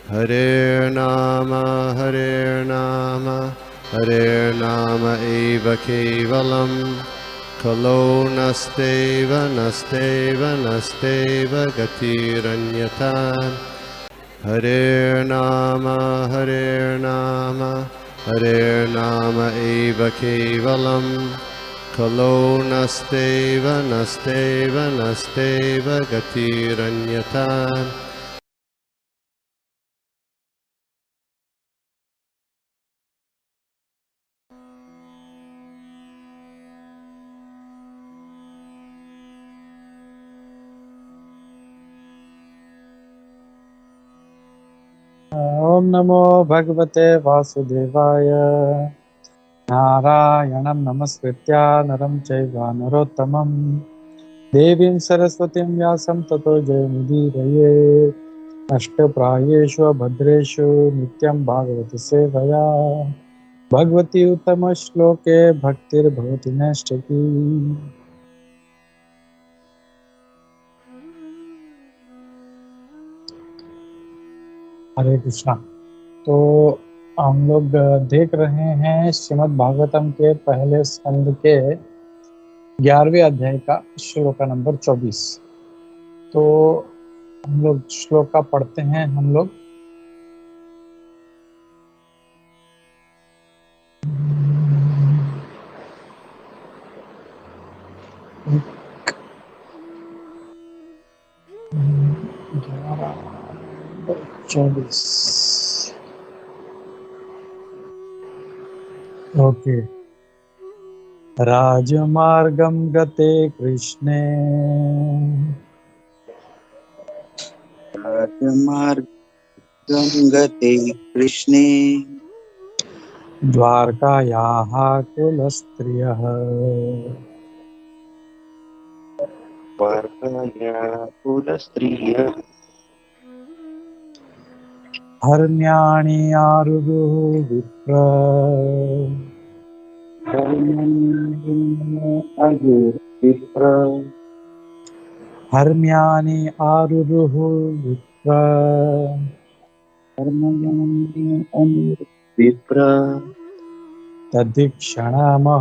Hare Nama, Hare Nama eva kevalam, Kalo nasteva, nasteva, nasteva gatiranyata. Hare Nama, Hare Nama, Hare Nama eva kevalam, Kalo nasteva, nasteva, nasteva gatiranyata. ओम नमो भगवते वासुदेवाय। नारायणं नमस्कृत्य नरं चैव नरोत्तमं देवीं सरस्वतीं व्यासं ततो जयमुदीरये। अष्टप्रायेषु भद्रेषु नित्यं भागवत सेवया भगवती उत्तम श्लोके भक्तिर्भवति नैष्ठिकी। हरे कृष्णा। तो हम लोग देख रहे हैं श्रीमद् भागवतम के पहले स्कंद के 11वें अध्याय का श्लोक नंबर 24। तो हम लोग श्लोक का पढ़ते हैं। हम लोग चौबीस। ओके। राजमार्गं गते कृष्णे राजमार्गं गते कृष्णे द्वारकायाः कुलस्त्रियः द्वारकाया कुलस्त्रियः हर्म्याणि आरुरुः विप्र विप्र हर्म्यानि आरुरुः विप्र विप्र तदीक्षणमहोत्सवाः।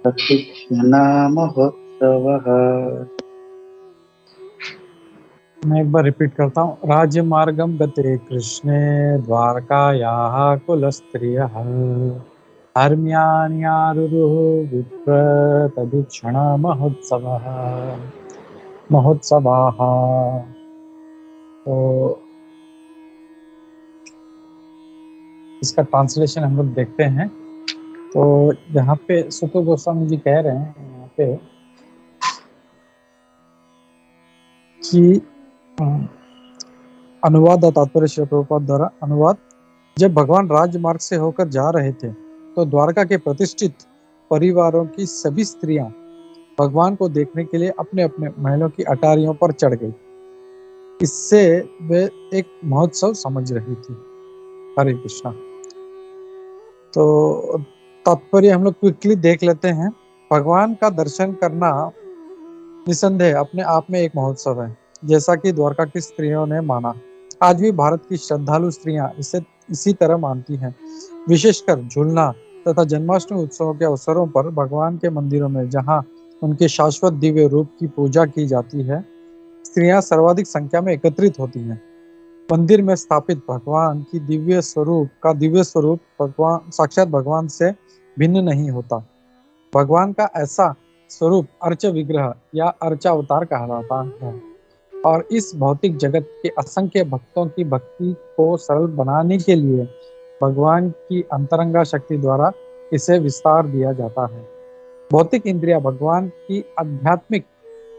प्रशिक्षणा महोत्सवः। मैं एक बार रिपीट करता हूँ। राजमार्गं गते कृष्णे द्वारकायाः कुलस्त्रियः हर्म्यानि आरुरुः विप्र तदीक्षणमहोत्सवः महोत्सवाः। तो इसका ट्रांसलेशन हम लोग देखते हैं। तो यहाँ पे सुतो गोस्वामी जी कह रहे हैं यहाँ पे कि अनुवाद तात्पर्य श्री प्रभुपाद द्वारा अनुवाद। जब भगवान राजमार्ग से होकर जा रहे थे तो द्वारका के प्रतिष्ठित परिवारों की सभी स्त्रियां भगवान को देखने के लिए अपने अपने महलों की अटारियों पर चढ़ गई। इससे वे एक महोत्सव समझ रही थी। हरे कृष्णा। तो तात्पर्य हम लोग क्विकली देख लेते हैं। भगवान का दर्शन करना निसंदेह अपने आप में एक महोत्सव है, जैसा कि द्वारका की स्त्रियों ने माना। आज भी भारत की श्रद्धालु स्त्रियां इसे इसी तरह मानती हैं। विशेषकर झूलना तथा जन्माष्टमी उत्सवों के अवसरों पर भगवान के मंदिरों में जहां उनके शाश्वत दिव्य रूप की पूजा की जाती है, स्त्रियां सर्वाधिक संख्या में एकत्रित होती हैं। मंदिर में स्थापित भगवान की दिव्य स्वरूप भगवान साक्षात भगवान से भिन्न नहीं होता। भगवान का ऐसा स्वरूप अर्च विग्रह या अर्चा अवतार कहलाता है और इस भौतिक जगत के असंख्य भक्तों की भक्ति को सरल बनाने के लिए भगवान की अंतरंगा शक्ति द्वारा इसे विस्तार दिया जाता है। भौतिक इंद्रियां भगवान की आध्यात्मिक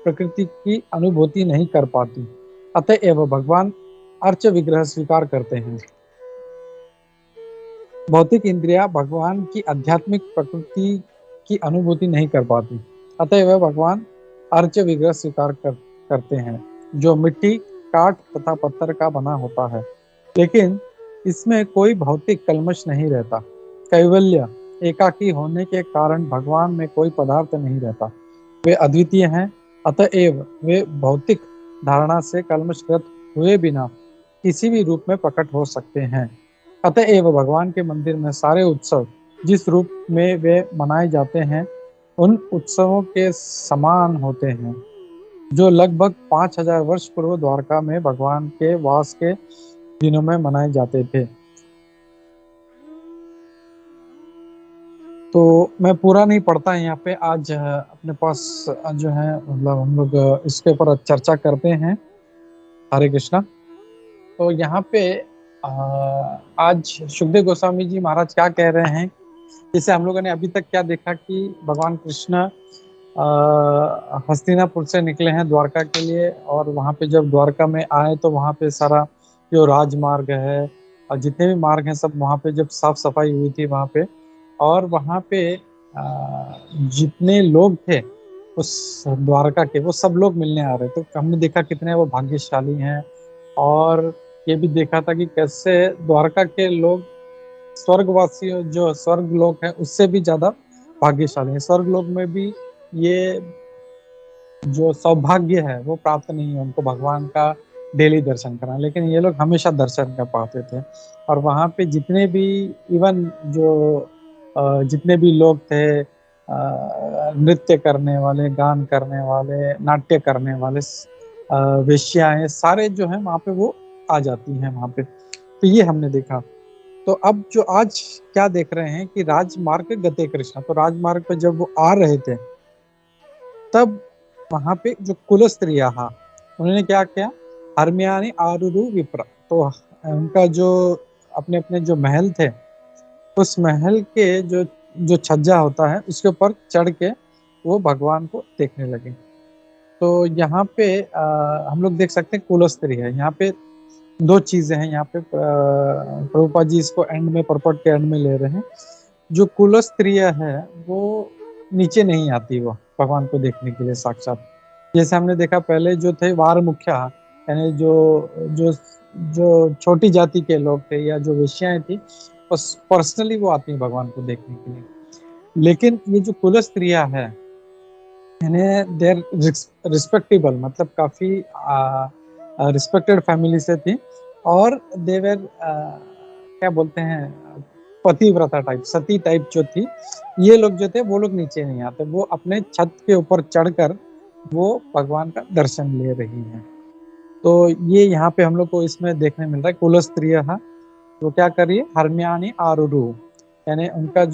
प्रकृति की अनुभूति नहीं कर पाती, अतएव भगवान अर्च विग्रह स्वीकार करते हैं। भौतिक इंद्रियां भगवान की आध्यात्मिक प्रकृति की अनुभूति नहीं कर पाती, अतएव भगवान अर्च विग्रह स्वीकार करते हैं जो मिट्टी, काठ तथा पत्थर का बना होता है, लेकिन इसमें कोई भौतिक कल्मश नहीं रहता। कैवल्य एकाकी होने के कारण भगवान में कोई पदार्थ नहीं रहता। वे अद्वितीय हैं, अतएव वे भौतिक धारणा से कल्मशग्रस्त हुए बिना किसी भी रूप में प्रकट हो सकते हैं। अतएव भगवान के मंदिर में सारे उत्सव जिस रूप में वे मनाए जाते हैं उन उत्सवों के समान होते हैं जो लगभग 5000 वर्ष पूर्व द्वारका में भगवान के वास के दिनों में मनाए जाते थे। तो मैं पूरा नहीं पढ़ता यहाँ पे, आज अपने पास जो है मतलब हम लोग इसके ऊपर चर्चा करते हैं। हरे कृष्णा। तो यहाँ पे आज सुखदेव गोस्वामी जी महाराज क्या कह रहे हैं, जैसे हम लोगों ने अभी तक क्या देखा कि भगवान कृष्ण हस्तिनापुर से निकले हैं द्वारका के लिए, और वहाँ पे जब द्वारका में आए तो वहाँ पे सारा जो राजमार्ग है और जितने भी मार्ग हैं सब वहाँ पे जब साफ सफाई हुई थी वहाँ पे, और वहाँ पे जितने लोग थे उस द्वारका के वो सब लोग मिलने आ रहे, तो हमने देखा कितने वो भाग्यशाली हैं। और ये भी देखा था कि कैसे द्वारका के लोग स्वर्गवासी जो स्वर्ग लोग हैं उससे भी ज्यादा भाग्यशाली हैं। स्वर्ग लोग में भी ये जो सौभाग्य है वो प्राप्त नहीं है उनको भगवान का डेली दर्शन करना, लेकिन ये लोग हमेशा दर्शन कर पाते थे। और वहाँ पे जितने भी इवन जो जितने भी लोग थे नृत्य करने वाले, गान करने वाले, नाट्य करने वाले, वेश्याएं सारे जो है वहाँ पे वो आ जाती हैं वहाँ पे। तो ये हमने देखा। तो अब जो आज क्या देख रहे हैं कि राजमार्ग गते कृष्ण, तो राजमार्ग पे जब वो आ रहे थे तब वहां पे जो कुल स्त्रियां उन्होंने क्या किया, हरम्यानी आरुरु विप्र, तो उनका जो अपने अपने जो महल थे उस महल के जो जो छज्जा होता है उसके ऊपर चढ़ के वो भगवान को देखने लगे। तो यहाँ पे हम लोग देख सकते हैं कुल स्त्री है। यहाँ पे दो चीजें हैं यहाँ पे, प्रभुपाद जी इसको एंड में परपट के एंड में ले रहे हैं। जो कुल स्त्रियां है वो नीचे नहीं आती वो भगवान को देखने के लिए साक्षात। जैसे हमने देखा पहले जो थे वार मुख्या, यानी जो जो जो छोटी जाति के लोग थे या जो वेश्याएं थी बस पर्सनली वो आती है भगवान को देखने के लिए। लेकिन ये जो कुल स्त्रियां है यानी देर रिस्पेक्टेबल, मतलब काफी रिस्पेक्टेड फैमिली से थी, और देवर क्या बोलते हैं पतिव्रता टाइप, सती टाइप जो थी, ये लोग जो थे वो लोग नीचे नहीं आते, वो अपने छत के ऊपर चढ़कर वो भगवान का दर्शन ले रही हैं। तो ये यहाँ पे हम लोग को इसमें देखने मिल रहा है कुल स्त्रिय वो क्या कर रही है, हरम्यानी आरुरु, यानी उनका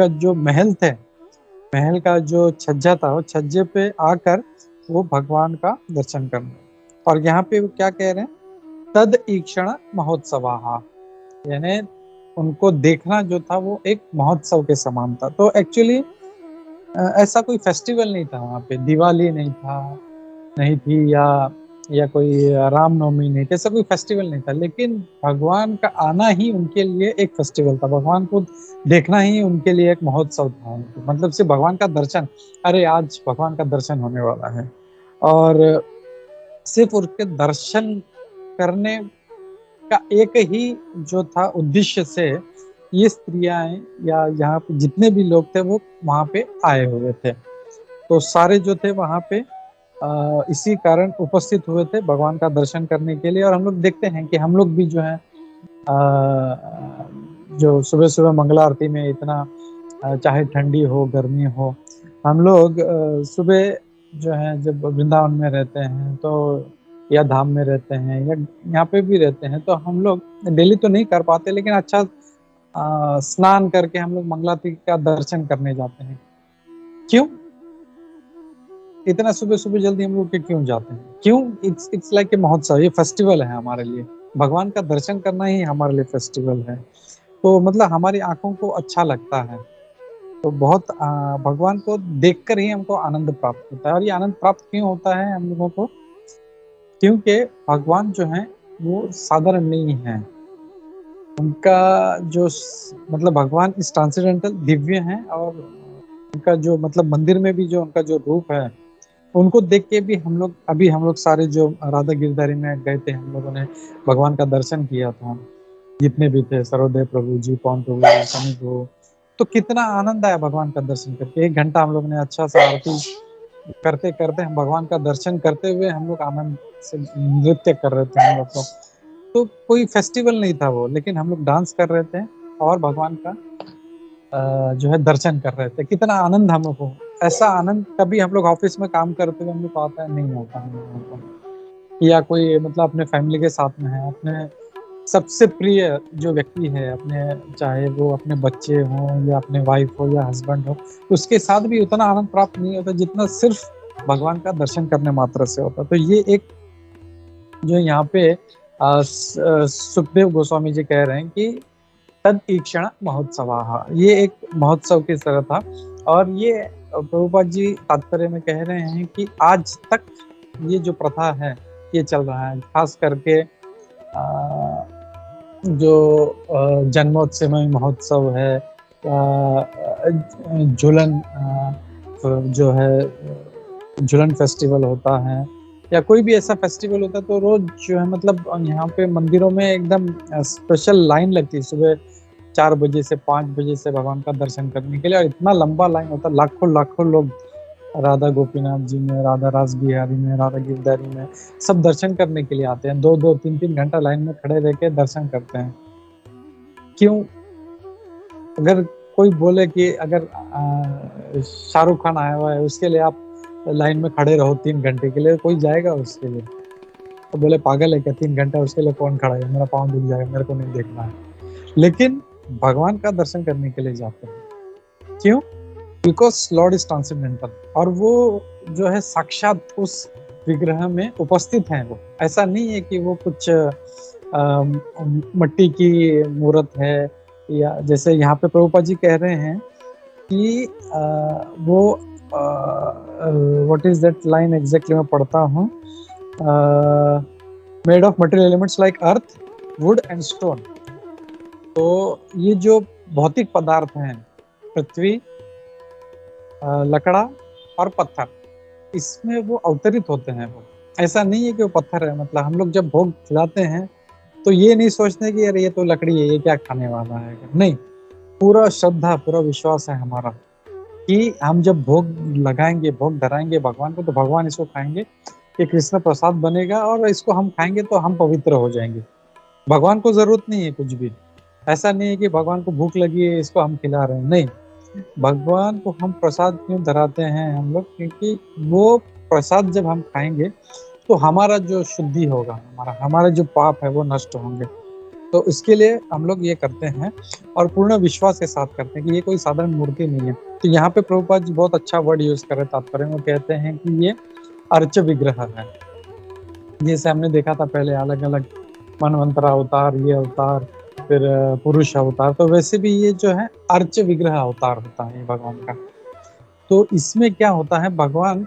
जो महल थे, महल का जो छज्जा था वो छज्जे पे आकर वो भगवान का दर्शन करना। और यहाँ पे वो क्या कह रहे हैं, तद ईक्षण महोत्सवाहा, यानी उनको देखना जो था वो एक महोत्सव के समान था। तो एक्चुअली ऐसा कोई फेस्टिवल नहीं था वहाँ पे, दिवाली नहीं था, नहीं थी, या कोई रामनवमी नहीं थी, ऐसा कोई फेस्टिवल नहीं था, लेकिन भगवान का आना ही उनके लिए एक फेस्टिवल था, भगवान को देखना ही उनके लिए एक महोत्सव था। मतलब सिर्फ भगवान का दर्शन, अरे आज भगवान का दर्शन होने वाला है, और सिर्फ उनके दर्शन करने का एक ही जो था उद्देश्य से ये स्त्रियां या यहाँ पे जितने भी लोग थे वो वहां पे आए हुए थे। तो सारे जो थे वहां पे इसी कारण उपस्थित हुए थे भगवान का दर्शन करने के लिए। और हम लोग देखते हैं कि हम लोग भी जो है जो सुबह सुबह मंगला आरती में इतना चाहे ठंडी हो गर्मी हो, हम लोग सुबह जो है जब वृंदावन में रहते हैं तो या धाम में रहते हैं या यहाँ पे भी रहते हैं तो हम लोग डेली तो नहीं कर पाते, लेकिन अच्छा स्नान करके हम लोग मंगलाती का दर्शन करने जाते हैं। क्यों इतना सुबह सुबह जल्दी हम लोग के क्यों जाते हैं, क्यों? इट्स लाइक ए महोत्सव, ये फेस्टिवल है हमारे लिए, भगवान का दर्शन करना ही हमारे लिए फेस्टिवल है। तो मतलब हमारी आंखों को अच्छा लगता है, तो बहुत भगवान को देखकर ही हमको आनंद प्राप्त होता है। और ये आनंद प्राप्त क्यों होता है हम लोगों को, क्योंकि भगवान जो है वो साधारण नहीं है, उनका जो मतलब भगवान इस ट्रांसेंडेंटल दिव्य है, और उनका जो मतलब मंदिर में भी जो उनका जो रूप है उनको देख के भी हम लोग सारे जो राधा गिरधारी में गए थे हम लोगों ने भगवान का दर्शन किया था, जितने भी थे सर्वोदय प्रभु जी, पवन प्रभु, शनि प्रभु, तो कितना आनंद आया भगवान का दर्शन करके। 1 घंटा हम लोग ने अच्छा सा आरती करते करते हम भगवान का दर्शन करते हुए हम लोग आनंद से नृत्य कर रहे थे हम लोग तो कोई फेस्टिवल नहीं था वो, लेकिन हम लोग डांस कर रहे थे और भगवान का जो है दर्शन कर रहे थे। कितना आनंद हम लोग को, ऐसा आनंद कभी हम लोग ऑफिस में काम करते हुए हम लोग को आता है, नहीं आता हम लोगों को। या कोई मतलब अपने फैमिली के साथ में है, अपने सबसे प्रिय जो व्यक्ति है अपने, चाहे वो अपने बच्चे हों या अपने वाइफ हो या हस्बैंड हो, उसके साथ भी उतना आनंद प्राप्त नहीं होता जितना सिर्फ भगवान का दर्शन करने मात्र से होता। तो ये एक जो यहाँ पे सुखदेव गोस्वामी जी कह रहे हैं कि तद ईक्षण महोत्सव, ये एक महोत्सव की तरह था। और ये प्रभुपाद जी तात्पर्य में कह रहे हैं कि आज तक ये जो प्रथा है ये चल रहा है, खास करके जो जन्मोत्सव महोत्सव है, झूलन जो है झूलन फेस्टिवल होता है, या कोई भी ऐसा फेस्टिवल होता है तो रोज जो है मतलब यहाँ पे मंदिरों में एकदम स्पेशल लाइन लगती है सुबह 4 बजे से 5 बजे से भगवान का दर्शन करने के लिए। और इतना लंबा लाइन होता है, लाखों लाखों लोग राधा गोपीनाथ जी में, राधा रास बिहारी में, राधा गिरधारी में सब दर्शन करने के लिए आते हैं। 2-2, 3-3 घंटा लाइन में खड़े रह के दर्शन करते हैं। क्यों? अगर कोई बोले कि अगर शाहरुख खान आया हुआ है उसके लिए आप लाइन में खड़े रहो 3 घंटे के लिए, कोई जाएगा उसके लिए? तो बोले पागल है क्या, 3 घंटा उसके लिए कौन खड़ा है, मेरा पाँव दुख जाएगा, मेरे को नहीं देखना है। लेकिन भगवान का दर्शन करने के लिए जाते हैं। क्यों? बिकॉज लॉर्ड इज ट्रांसेंडेंटल, और वो जो है साक्षात उस विग्रह में उपस्थित हैं। वो ऐसा नहीं है कि वो कुछ मिट्टी की मूर्त है, या जैसे यहाँ पे प्रभुपाद जी कह रहे हैं कि वो what is that line exactly, मैं पढ़ता हूँ, made of material elements like earth, wood and stone. तो ये जो भौतिक पदार्थ हैं, पृथ्वी, लकड़ा और पत्थर, इसमें वो अवतरित होते हैं। वो ऐसा नहीं है कि वो पत्थर है। मतलब हम लोग जब भोग खिलाते हैं तो ये नहीं सोचते कि यार ये तो लकड़ी है, ये क्या खाने वाला है। नहीं, पूरा श्रद्धा, पूरा विश्वास है हमारा कि हम जब भोग लगाएंगे, भोग धराएंगे भगवान को, तो भगवान इसको खाएंगे, ये कृष्ण प्रसाद बनेगा और इसको हम खाएंगे तो हम पवित्र हो जाएंगे। भगवान को जरूरत नहीं है कुछ भी। ऐसा नहीं है कि भगवान को भूख लगी है इसको हम खिला रहे हैं, नहीं। भगवान को हम प्रसाद क्यों धराते हैं हम लोग? क्योंकि वो प्रसाद जब हम खाएंगे तो हमारा जो शुद्धि होगा, हमारा जो पाप है वो नष्ट होंगे। तो इसके लिए हम लोग ये करते हैं और पूर्ण विश्वास के साथ करते हैं कि ये कोई साधारण मूर्ति नहीं है। तो यहाँ पे प्रभुपाद जी बहुत अच्छा वर्ड यूज कर रहे तात्पर्य में, कहते हैं कि ये अर्च विग्रह है। जैसे हमने देखा था पहले अलग अलग मनवंतर अवतार, ये अवतार, फिर पुरुष अवतार, तो वैसे भी ये जो है अर्च विग्रह अवतार होता है भगवान का। तो इसमें क्या होता है, भगवान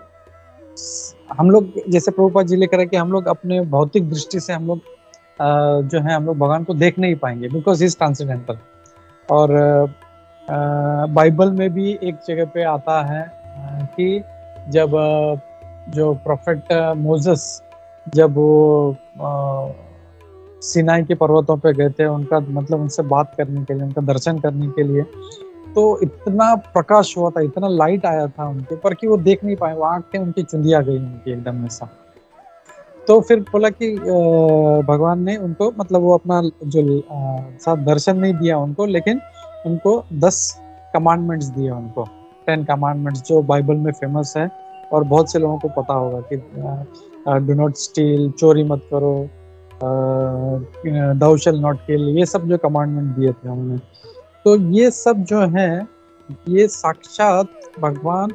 हम लोग जैसे प्रभुपाद जी लेकर कि हम लोग अपने भौतिक दृष्टि से हम लोग जो है हम लोग भगवान को देख नहीं पाएंगे, बिकॉज ही इज ट्रांसेंडेंटल। और बाइबल में भी एक जगह पे आता है कि जब जो प्रोफेट मोसेस जब वो सिनाई के पर्वतों पे गए थे, उनका मतलब उनसे बात करने के लिए, उनका दर्शन करने के लिए, तो इतना प्रकाश हुआ था, इतना लाइट आया था उनके ऊपर कि वो देख नहीं पाए, वो आंखें उनकी चुंदिया गई उनकी एकदम ऐसा। तो फिर बोला कि भगवान ने उनको मतलब वो अपना जो साथ दर्शन नहीं दिया उनको, लेकिन उनको 10 कमांडमेंट्स दिए उनको, 10 कमांडमेंट्स जो बाइबल में फेमस है और बहुत से लोगों को पता होगा कि डू नॉट स्टील, चोरी मत करो, thou shall not kill, ये सब जो कमांडमेंट दिए थे उन्होंने। तो ये सब जो है ये साक्षात भगवान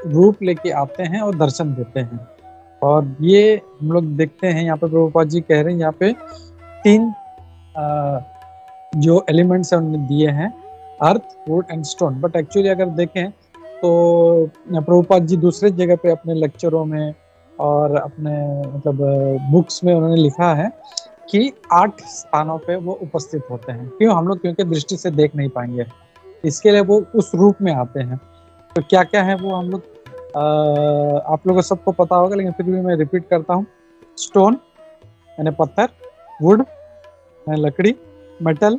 रूप लेके आते हैं और दर्शन देते हैं। और ये हम लोग देखते हैं यहाँ पे प्रभुपाद जी कह रहे हैं यहाँ पे 3 जो एलिमेंट्स हैं उन्होंने दिए हैं, earth, wood and stone. But actually अगर देखें तो प्रभुपाद जी दूसरे जगह पे अपने लेक्चरों में और अपने मतलब बुक्स में उन्होंने लिखा है कि 8 स्थानों पे वो उपस्थित होते हैं। क्यों? हम लोग क्योंकि दृष्टि से देख नहीं पाएंगे, इसके लिए वो उस रूप में आते हैं। तो क्या क्या है वो हम लोग आप लोगों को सबको पता होगा, लेकिन फिर भी मैं रिपीट करता हूँ। स्टोन यानी पत्थर, वुड यानी लकड़ी, मेटल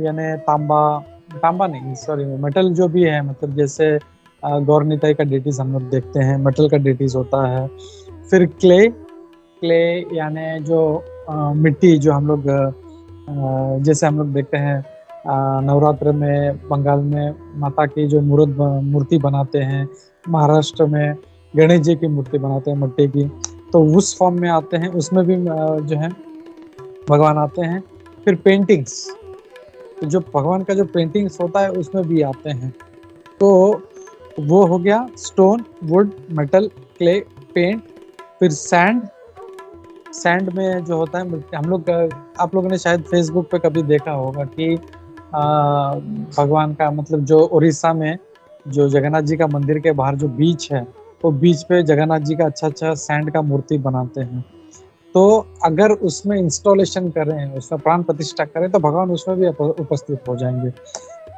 यानी तांबा नहीं, सॉरी, मेटल जो भी है मतलब जैसे गौर निताई का डेटीज हम लोग देखते हैं, मेटल का डेटीज होता है। फिर क्ले, क्ले यानी जो मिट्टी जो हम लोग जैसे हम लोग देखते हैं नवरात्र में बंगाल में माता की जो मूर्ति बनाते हैं, महाराष्ट्र में गणेश जी की मूर्ति बनाते हैं मिट्टी की, तो उस फॉर्म में आते हैं, उसमें भी जो है भगवान आते हैं। फिर पेंटिंग्स, तो जो भगवान का जो पेंटिंग्स होता है उसमें भी आते हैं। तो वो हो गया stone, wood, metal, clay, paint. फिर सैंड, सैंड में जो होता है हम लोग आप लोगों ने शायद फेसबुक पे कभी देखा होगा कि भगवान का मतलब जो उड़ीसा में जो जगन्नाथ जी का मंदिर के बाहर जो बीच है, वो बीच पे जगन्नाथ जी का अच्छा अच्छा सैंड का मूर्ति बनाते हैं। तो अगर उसमें इंस्टॉलेशन करें, उसमें प्राण प्रतिष्ठा करें, तो भगवान उसमें भी उपस्थित हो जाएंगे।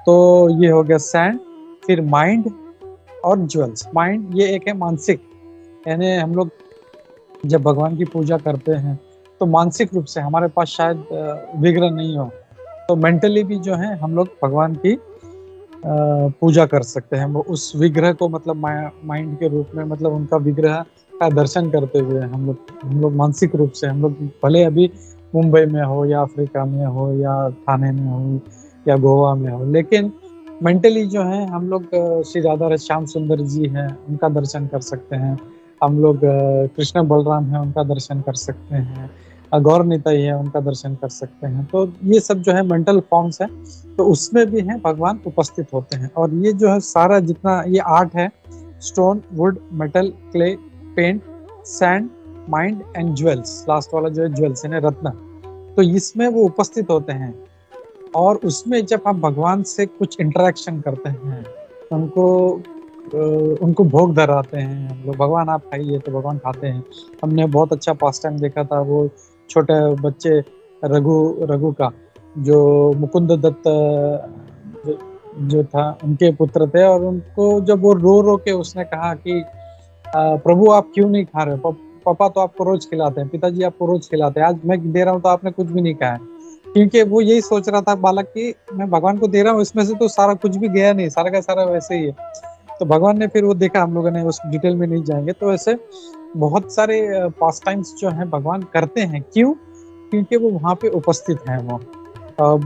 तो ये हो गया सैंड। फिर माइंड और ज्वेल्स। माइंड ये एक है मानसिक, यानी हम लोग जब भगवान की पूजा करते हैं तो मानसिक रूप से हमारे पास शायद विग्रह नहीं हो, तो मेंटली भी जो है हम लोग भगवान की पूजा कर सकते हैं। वो उस विग्रह को मतलब माइंड के रूप में, मतलब उनका विग्रह का दर्शन करते हुए हम लोग मानसिक रूप से, हम लोग भले अभी मुंबई में हो या अफ्रीका में हो या थाने में हो या गोवा में हो, लेकिन मेंटली जो है हम लोग श्री राधा श्याम सुंदर जी हैं उनका दर्शन कर सकते हैं, हम लोग कृष्ण बलराम हैं उनका दर्शन कर सकते हैं, गौर निताई है उनका दर्शन कर सकते हैं। तो ये सब जो है मेंटल फॉर्म्स है, तो उसमें भी है भगवान उपस्थित होते हैं। और ये जो है सारा जितना ये आर्ट है, stone, wood, metal, clay, paint, sand, mind and jewels, last वाला जो है ज्वेल्स यानी रत्न, तो इसमें वो उपस्थित होते हैं। और उसमें जब हम भगवान से कुछ इंटरेक्शन करते हैं, उनको भोग धराते हैं हम लोग, भगवान आप खाइए, तो भगवान खाते हैं। हमने बहुत अच्छा पास टाइम देखा था, वो छोटे बच्चे रघु का जो मुकुंद दत्त जो था उनके पुत्र थे, और उनको जब वो रो रो के उसने कहा कि प्रभु आप क्यों नहीं खा रहे हो, पापा तो आपको रोज खिलाते हैं, पिताजी आपको रोज खिलाते हैं, आज मैं दे रहा हूँ तो आपने कुछ भी नहीं खाया। क्योंकि वो यही सोच रहा था बालक कि मैं भगवान को दे रहा हूँ, इसमें से तो सारा कुछ भी गया नहीं, सारा का सारा वैसे ही है। तो भगवान ने फिर वो देखा, हम लोगों ने उस डिटेल में नहीं जाएंगे, तो ऐसे बहुत सारे पास टाइम्स जो है भगवान करते हैं। क्यों? क्योंकि वो वहाँ पे उपस्थित हैं। वो अब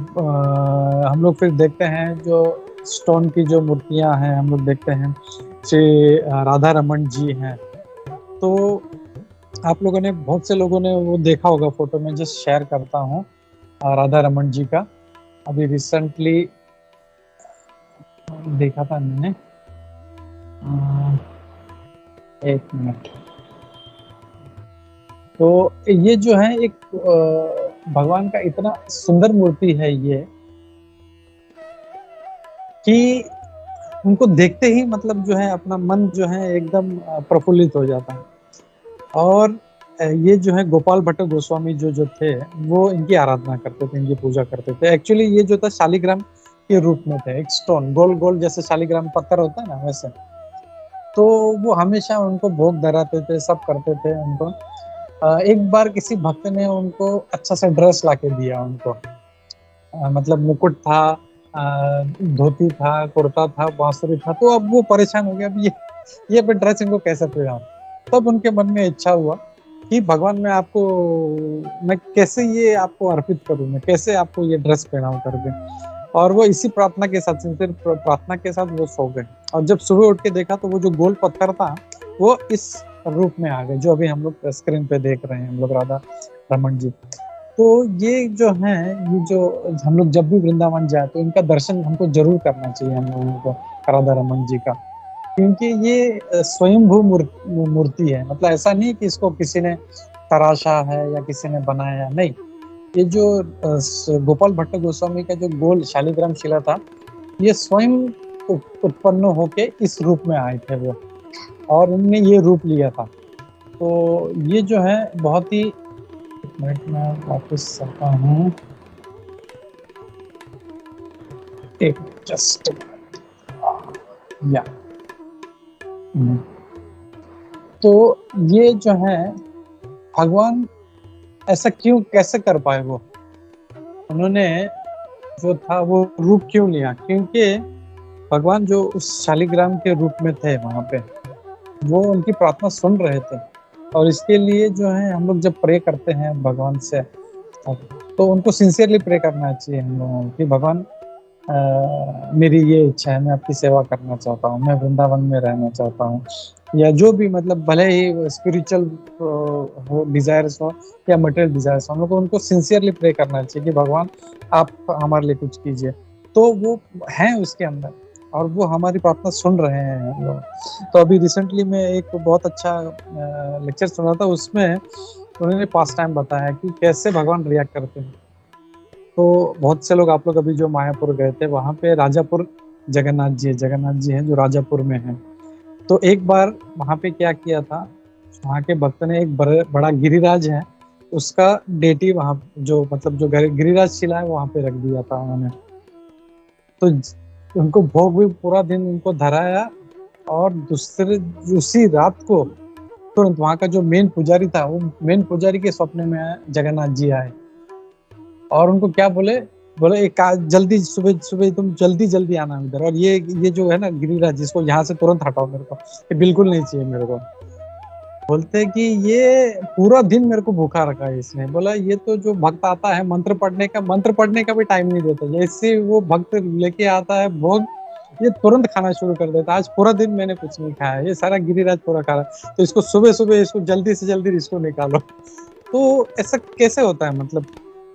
हम लोग फिर देखते हैं जो स्टोन की जो मूर्तियां हैं, हम लोग देखते हैं श्री राधा रमन जी हैं। तो आप लोगों ने, बहुत से लोगों ने वो देखा होगा, फोटो में जस्ट शेयर करता हूँ राधा रमन जी का, अभी रिसेंटली देखा था मैंने। एक मिनट। तो ये जो है एक भगवान का इतना सुंदर मूर्ति है ये, कि उनको देखते ही मतलब जो है अपना मन जो है एकदम प्रफुल्लित हो जाता है। और ये जो है गोपाल भट्ट गोस्वामी जो थे, वो इनकी आराधना करते थे, इनकी पूजा करते थे। एक्चुअली ये जो था शालिग्राम के रूप में थे, एक स्टोन गोल गोल जैसे शालिग्राम पत्थर होता है ना वैसे। तो वो हमेशा उनको भोग धराते थे, सब करते थे उनको। एक बार किसी भक्त ने उनको अच्छा सा ड्रेस लाके दिया उनको, मतलब मुकुट था, धोती था, कुर्ता था, बांसुरी था। तो अब वो परेशान हो गया, अब ये ड्रेस इनको कैसे पहनाऊं। तब उनके मन में इच्छा हुआ कि भगवान मैं कैसे ये आपको अर्पित करूं, मैं कैसे आपको ये ड्रेस पहनाऊं करके। और वो इसी प्रार्थना के साथ, सिंसियर प्रार्थना के साथ वो सो गए। और जब सुबह उठ के देखा तो वो जो गोल पत्थर था वो इस रूप में आ गए, जो अभी हम लोग स्क्रीन पे देख रहे हैं हम लोग, राधा रमन जी। तो ये जो है, ये जो हम लोग जब भी वृंदावन जाए तो इनका दर्शन हमको जरूर करना चाहिए हम लोगों को, राधा रमन जी का। क्योंकि ये स्वयंभू मूर्ति है, मतलब ऐसा नहीं कि इसको किसी ने तराशा है या किसी ने बनाया, नहीं। ये जो गोपाल भट्ट गोस्वामी का जो गोल शालिग्राम शिला था, ये स्वयं उत्पन्न होके इस रूप में आए थे वो, और उनने ये रूप लिया था। तो ये जो है बहुत ही, एक मिनट में वापस आता हूँ, एक जस्ट या तो ये जो है भगवान ऐसा क्यों, कैसे कर पाए वो, उन्होंने जो था वो रूप क्यों लिया? क्योंकि भगवान जो उस शालिग्राम के रूप में थे वहां पे, वो उनकी प्रार्थना सुन रहे थे। और इसके लिए जो है हम लोग जब प्रे करते हैं भगवान से, तो उनको सिंसियरली प्रे करना चाहिए हम लोगों को कि भगवान मेरी ये इच्छा है, मैं आपकी सेवा करना चाहता हूँ, मैं वृंदावन में रहना चाहता हूँ, या जो भी मतलब भले ही स्पिरिचुअल हो डिजायर्स हो या मटेरियल डिजायर्स हो, हम लोग को उनको सिंसियरली प्रे करना चाहिए कि भगवान आप हमारे लिए कुछ कीजिए। तो वो हैं उसके अंदर और वो हमारी प्रार्थना सुन रहे हैं वो। तो अभी रिसेंटली में एक बहुत अच्छा लेक्चर सुना था, उसमें उन्होंने पास टाइम बताया कि कैसे भगवान रिएक्ट करते हैं। तो बहुत से लोग, आप लोग अभी जो मायापुर गए थे, वहाँ पे राजापुर जगन्नाथ जी हैं जो राजापुर में हैं। तो एक बार वहाँ पे क्या किया था, वहाँ के भक्त ने एक बड़ा गिरिराज है, उसका डेटी वहाँ जो मतलब जो गिरिराज शिला है वहाँ पे रख दिया था उन्होंने। तो उनको भोग भी पूरा दिन उनको धराया, और उसी रात को तुरंत वहाँ का जो मेन पुजारी था, वो मेन पुजारी के सपने में जगन्नाथ जी आए और उनको क्या बोले, बोले एक जल्दी सुबह सुबह तुम जल्दी आना इधर, और ये जो है ना गिरिराज, इसको यहाँ से तुरंत हटाओ, मेरे को ये बिल्कुल नहीं चाहिए मेरे को। बोलते कि ये पूरा दिन मेरे को भूखा रखा है इसने। बोला ये तो जो भक्त आता है मंत्र पढ़ने का भी टाइम नहीं देता, जैसे वो भक्त लेके आता है भोग, ये तुरंत खाना शुरू कर देता। आज पूरा दिन मैंने कुछ नहीं खाया, ये सारा गिरिराज पूरा खा रहा, तो इसको सुबह सुबह इसको जल्दी से जल्दी इसको निकालो। तो ऐसा कैसे होता है, मतलब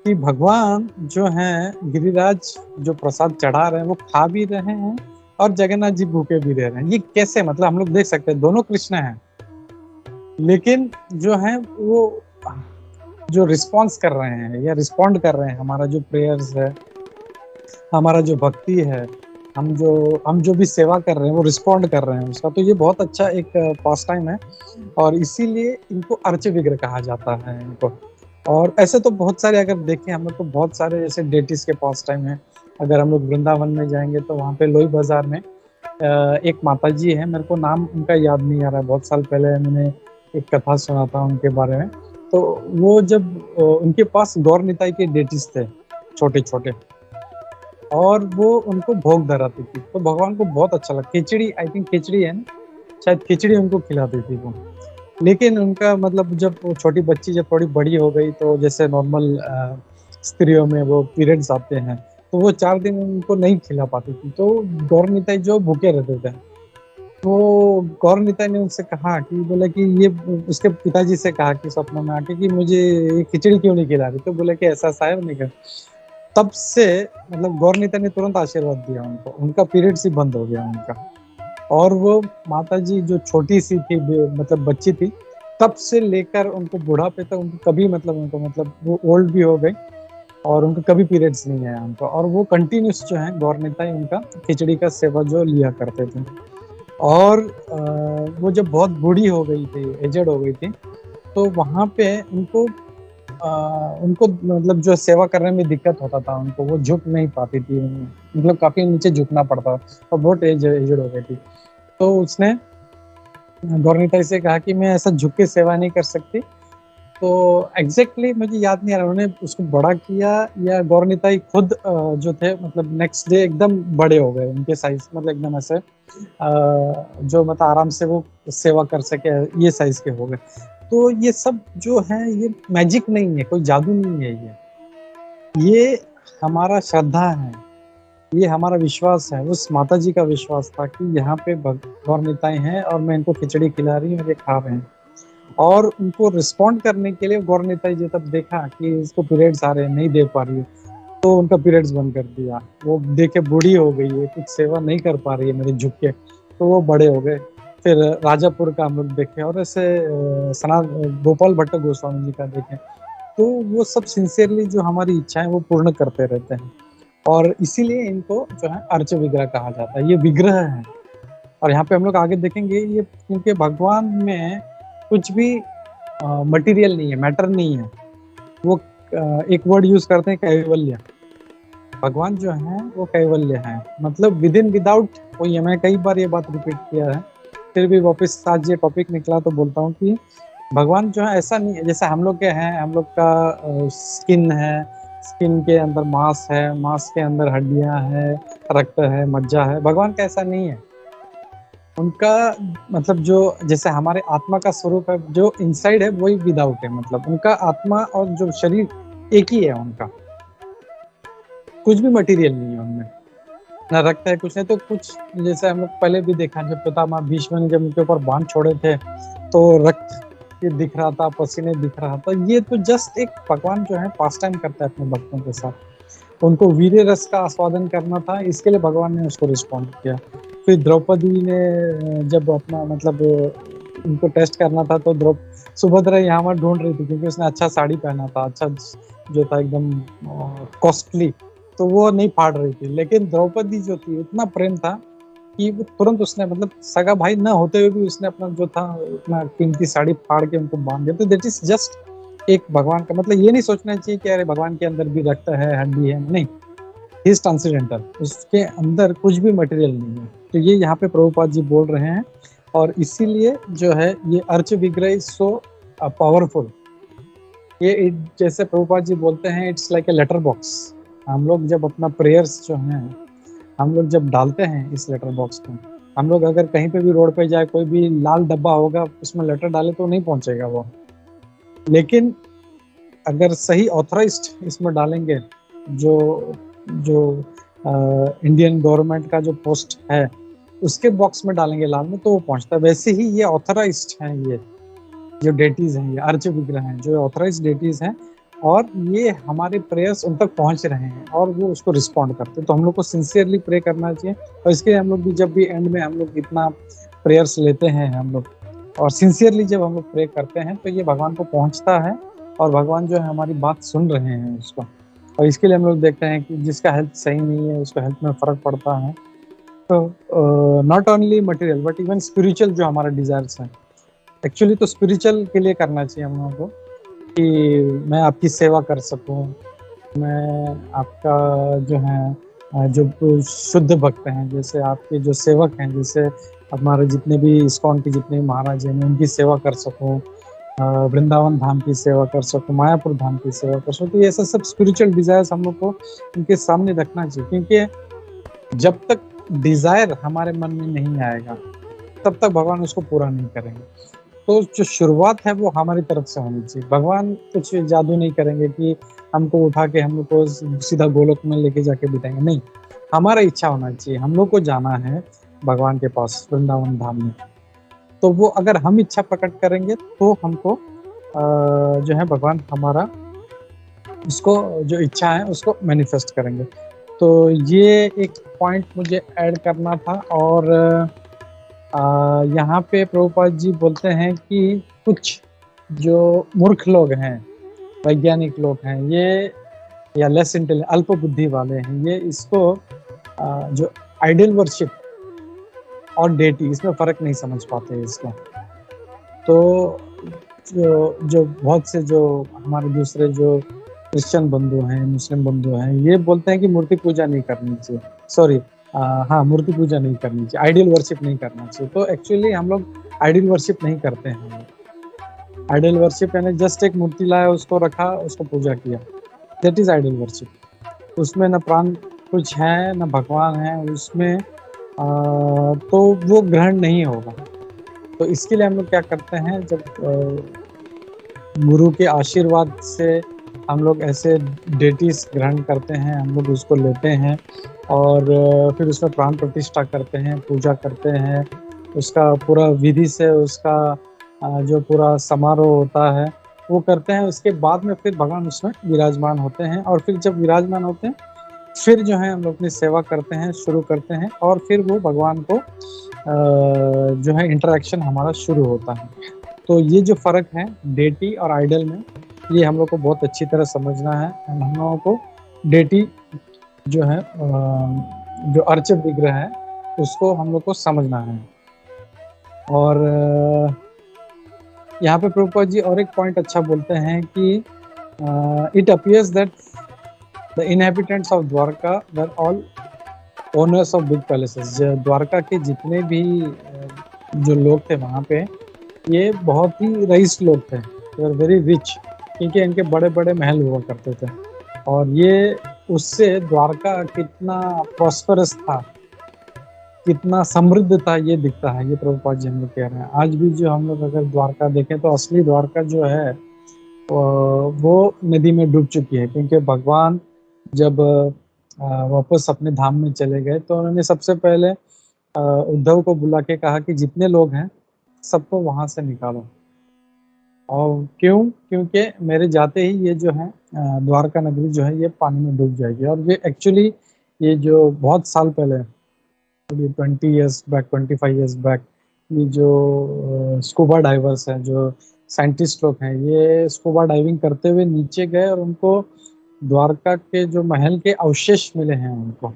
कि भगवान जो हैं गिरिराज जो प्रसाद चढ़ा रहे हैं वो खा भी रहे हैं और जगन्नाथ जी भूखे भी रह रहे हैं। ये कैसे, मतलब हम लोग देख सकते हैं दोनों कृष्ण हैं, लेकिन जो है वो जो रिस्पॉन्स कर रहे हैं या रिस्पॉन्ड कर रहे हैं, हमारा जो प्रेयर्स है, हमारा जो भक्ति है, हम जो भी सेवा कर रहे हैं वो रिस्पॉन्ड कर रहे हैं उसका। तो ये बहुत अच्छा एक पास टाइम है, और इसीलिए इनको अर्च विग्रह कहा जाता है इनको। और ऐसे तो बहुत सारे, अगर देखें हम लोग तो बहुत सारे ऐसे डेटिस के पास टाइम है। अगर हम लोग वृंदावन में जाएंगे तो वहाँ पे लोई बाजार में एक माता जी है, मेरे को नाम उनका याद नहीं आ रहा है, बहुत साल पहले मैंने एक कथा सुना था उनके बारे में। तो वो जब उनके पास गौर निताई के डेटिस थे छोटे छोटे, और वो उनको भोग धराती थी, तो भगवान को बहुत अच्छा लगा। खिचड़ी, आई थिंक खिचड़ी है ना, शायद खिचड़ी उनको खिलाती थी वो। लेकिन उनका मतलब जब वो छोटी बच्ची जब थोड़ी बड़ी हो गई, तो जैसे नॉर्मल स्त्रियों में वो पीरियड्स आते हैं, तो वो 4 दिन उनको नहीं खिला पाती थी। तो गौर निताई जो भूखे रहते थे, तो गौर निताई ने उनसे कहा कि बोले कि ये, उसके पिताजी से कहा कि सपनों में आके कि मुझे ये खिचड़ी क्यों नहीं खिला रही, तो बोले कि ऐसा साहब नहीं कर। तब से मतलब गौर निताई ने तुरंत आशीर्वाद दिया उनको, उनका पीरियड्स ही बंद हो गया उनका। और वो माता जी जो छोटी सी थी, मतलब बच्ची थी, तब से लेकर उनको बुढ़ापे तक उनको कभी मतलब वो ओल्ड भी हो गई और उनको कभी पीरियड्स नहीं आया उनको। और वो कंटिन्यूस जो है गौर निताई उनका खिचड़ी का सेवा जो लिया करते थे। और वो जब बहुत बूढ़ी हो गई थी, एजेड हो गई थी, तो वहाँ पे उनको मतलब जो सेवा करने में दिक्कत होता था उनको, वो झुक नहीं पाती थी, मतलब काफी नीचे झुकना पड़ता और बहुत एजेड हो गई थी। तो उसने गौर निताई से कहा कि मैं ऐसा झुक के सेवा नहीं कर सकती। तो एग्जैक्टली मुझे याद नहीं आ रहा उन्होंने उसको बड़ा किया या गौर निताई खुद जो थे मतलब नेक्स्ट डे एकदम बड़े हो गए, उनके साइज मतलब एकदम ऐसे जो मतलब आराम से वो सेवा कर सके, ये साइज के हो गए। तो ये सब जो है ये मैजिक नहीं है, कोई जादू नहीं है, ये हमारा श्रद्धा है, ये हमारा विश्वास है। उस माता जी का विश्वास था कि यहाँ पे गौर निताई हैं और मैं इनको खिचड़ी खिला रही हूँ और ये खा रहे हैं। और उनको रिस्पॉन्ड करने के लिए गौर निताई जी तब देखा कि इसको पीरियड्स आ रहे हैं, नहीं दे पा रही है, तो उनका पीरियड्स बंद कर दिया। वो देखे बूढ़ी हो गई है, कुछ सेवा नहीं कर पा रही है मेरे झुक के, तो वो बड़े हो गए। फिर राजापुर का हम लोग देखें, और ऐसे गोपाल भट्ट गोस्वामी जी का देखें, तो वो सब सिंसियरली जो हमारी इच्छाएं वो पूर्ण करते रहते हैं। और इसीलिए इनको जो है अर्च विग्रह कहा जाता है, ये विग्रह है। और यहाँ पे हम लोग आगे देखेंगे, ये क्योंकि भगवान में कुछ भी मटेरियल नहीं है, मैटर नहीं है। वो एक वर्ड यूज करते हैं कैवल्य। भगवान जो है वो कैवल्य है, मतलब विद इन विदाउट कोई है। मैं कई बार ये बात रिपीट किया है, फिर भी वापस आज ये टॉपिक निकला तो बोलता हूँ कि भगवान जो है ऐसा नहीं है जैसे हम लोग के हैं, हम लोग का स्किन है, स्किन के अंदर मांस है, मांस के अंदर हड्डियां है, रक्त है, मज्जा है। भगवान का ऐसा नहीं है। उनका मतलब जो जैसे हमारे आत्मा का स्वरूप है, जो इनसाइड है वही विदाउट है। मतलब उनका आत्मा और जो शरीर एक ही है उनका, कुछ भी मटेरियल नहीं है उनमें, ना रक्त है कुछ नहीं। तो कुछ जैसे हम लोग पहले भी देखा, जब पितामह भीष्म ने जब उनके ऊपर बाण छोड़े थे तो रक्त ये दिख रहा था, पसीने दिख रहा था। ये तो जस्ट एक भगवान जो है पास टाइम करता है अपने भक्तों के साथ। उनको वीर्य रस का आस्वादन करना था, इसके लिए भगवान ने उसको रिस्पॉन्ड किया। फिर द्रौपदी ने जब अपना मतलब उनको टेस्ट करना था तो सुभद्रा यहाँ वहाँ ढूंढ रही थी, क्योंकि उसने अच्छा साड़ी पहना था, अच्छा जो था एकदम कॉस्टली, तो वो नहीं फाड़ रही थी। लेकिन द्रौपदी जो थी, इतना प्रेम था कि वो तुरंत उसने मतलब सगा भाई ना होते हुए भी उसने अपना जो था इतना कीमती साड़ी फाड़ के उनको बांध दिया। तो दैट इज जस्ट एक भगवान का मतलब ये नहीं सोचना चाहिए कि अरे भगवान के अंदर भी रक्त है, हड्डी है, नहीं। ही इज ट्रांसेंडेंटल, उसके अंदर कुछ भी मटेरियल नहीं है। तो ये यहाँ पे प्रभुपाद जी बोल रहे हैं। और इसीलिए जो है ये अर्च विग्रह इज सो पावरफुल। ये जैसे प्रभुपाद जी बोलते हैं, it's like a letter box. हम लोग जब अपना प्रेयर्स जो हैं हम लोग जब डालते हैं इस लेटर बॉक्स में, हम लोग अगर कहीं पे भी रोड पे जाए, कोई भी लाल डब्बा होगा उसमें लेटर डाले तो नहीं पहुंचेगा वो। लेकिन अगर सही ऑथराइज्ड इसमें डालेंगे, जो जो इंडियन गवर्नमेंट का जो पोस्ट है उसके बॉक्स में डालेंगे लाल में, तो वो पहुंचता है। वैसे ही ये ऑथराइज्ड हैं, ये जो डेटीज हैं, ये अर्च विग्रह हैं, जो ऑथराइज्ड डेटीज हैं, और ये हमारे प्रेयर्स उन तक पहुंच रहे हैं और वो उसको रिस्पॉन्ड करते हैं। तो हम लोग को सिंसियरली प्रे करना चाहिए। और इसके हम लोग भी जब भी एंड में हम लोग इतना प्रेयर्स लेते हैं हम लोग, और सिंसियरली जब हम लोग प्रे करते हैं, तो ये भगवान को पहुंचता है और भगवान जो है हमारी बात सुन रहे हैं उसको। और इसके लिए हम लोग देखते हैं कि जिसका हेल्थ सही नहीं है उसको हेल्थ में फर्क पड़ता है। तो not only material but even spiritual जो हमारे डिजायर्स हैं, एक्चुअली तो स्पिरिचुअल के लिए करना चाहिए हम लोगों को, कि मैं आपकी सेवा कर सकूं, मैं आपका जो है जो शुद्ध भक्त हैं, जैसे आपके जो सेवक हैं, जैसे हमारे जितने भी इस्कॉन के जितने भी महाराज हैं, मैं उनकी सेवा कर सकूं, वृंदावन धाम की सेवा कर सकूं, मायापुर धाम की सेवा कर सकूं। तो ये ऐसा सब स्पिरिचुअल डिजायर्स हम लोग को उनके सामने रखना चाहिए, क्योंकि जब तक डिजायर हमारे मन में नहीं आएगा तब तक भगवान उसको पूरा नहीं करेंगे। तो जो शुरुआत है वो हमारी तरफ से होनी चाहिए। भगवान कुछ जादू नहीं करेंगे कि हमको उठा के हम लोग को सीधा गोलोक में लेके जाके बिठाएंगे, नहीं। हमारा इच्छा होना चाहिए, हम लोग को जाना है भगवान के पास वृंदावन धाम में। तो वो अगर हम इच्छा प्रकट करेंगे तो हमको जो है भगवान हमारा उसको जो इच्छा है उसको मैनिफेस्ट करेंगे। तो ये एक पॉइंट मुझे ऐड करना था। और यहाँ पे प्रभुपाद जी बोलते हैं कि कुछ जो मूर्ख लोग हैं, वैज्ञानिक लोग हैं, ये या लेस इंटेलिजेंट, अल्प बुद्धि वाले हैं, ये इसको जो आइडल वर्शिप और डेटी, इसमें फर्क नहीं समझ पाते हैं इसका। तो जो बहुत से जो हमारे दूसरे जो क्रिश्चियन बंधु हैं, मुस्लिम बंधु हैं, ये बोलते हैं कि मूर्ति पूजा नहीं करनी चाहिए, सॉरी हाँ, मूर्ति पूजा नहीं करनी चाहिए, आइडल वर्शिप नहीं करना चाहिए। तो एक्चुअली हम लोग आइडल वर्शिप नहीं करते हैं। आइडल वर्शिप यानी जस्ट एक मूर्ति लाया, उसको रखा, उसको पूजा किया, दैट इज आइडल वर्शिप। उसमें न प्राण कुछ है न भगवान है उसमें, तो वो ग्रहण नहीं होगा। तो इसके लिए हम लोग क्या करते हैं, जब गुरु के आशीर्वाद से हम लोग ऐसे डेटीज ग्रहण करते हैं, हम लोग उसको लेते हैं और फिर उसमें प्राण प्रतिष्ठा करते हैं, पूजा करते हैं, उसका पूरा विधि से उसका जो पूरा समारोह होता है वो करते हैं। उसके बाद में फिर भगवान उसमें विराजमान होते हैं, और फिर जब विराजमान होते हैं फिर जो है हम लोग अपनी सेवा करते हैं, शुरू करते हैं, और फिर वो भगवान को जो है इंटरेक्शन हमारा शुरू होता है। तो ये जो फर्क है डेटी और आइडल में, ये हम लोग को बहुत अच्छी तरह समझना है। हम लोगों को डेटी जो है जो अर्च विग्रह है उसको हम लोग को समझना है। और यहाँ पे प्रभुपाद जी और एक पॉइंट अच्छा बोलते हैं कि it appears that the inhabitants of Dwarka were all owners of big palaces. Dwarka के जितने भी जो लोग थे वहाँ पे, ये बहुत ही रईस लोग थे, दे वर वेरी रिच, क्योंकि इनके बड़े बड़े महल हुआ करते थे। और ये उससे द्वारका कितना प्रॉस्परस था, कितना समृद्ध था, ये दिखता है। ये प्रभुपाद जी हम लोग कह रहे हैं। आज भी जो हम लोग अगर द्वारका देखें तो असली द्वारका जो है वो नदी में डूब चुकी है, क्योंकि भगवान जब वापस अपने धाम में चले गए तो उन्होंने सबसे पहले उद्धव को बुला के कहा कि जितने लोग हैं सबको वहां से निकालो। और क्यों? क्योंकि मेरे जाते ही ये जो है द्वारका नगरी जो है ये पानी में डूब जाएगी। और ये एक्चुअली ये जो बहुत साल पहले, 20 years बैक, 25 years बैक, ये जो स्कूबा डाइवर्स हैं, जो साइंटिस्ट लोग हैं, ये स्कूबा डाइविंग करते हुए नीचे गए और उनको द्वारका के जो महल के अवशेष मिले हैं उनको।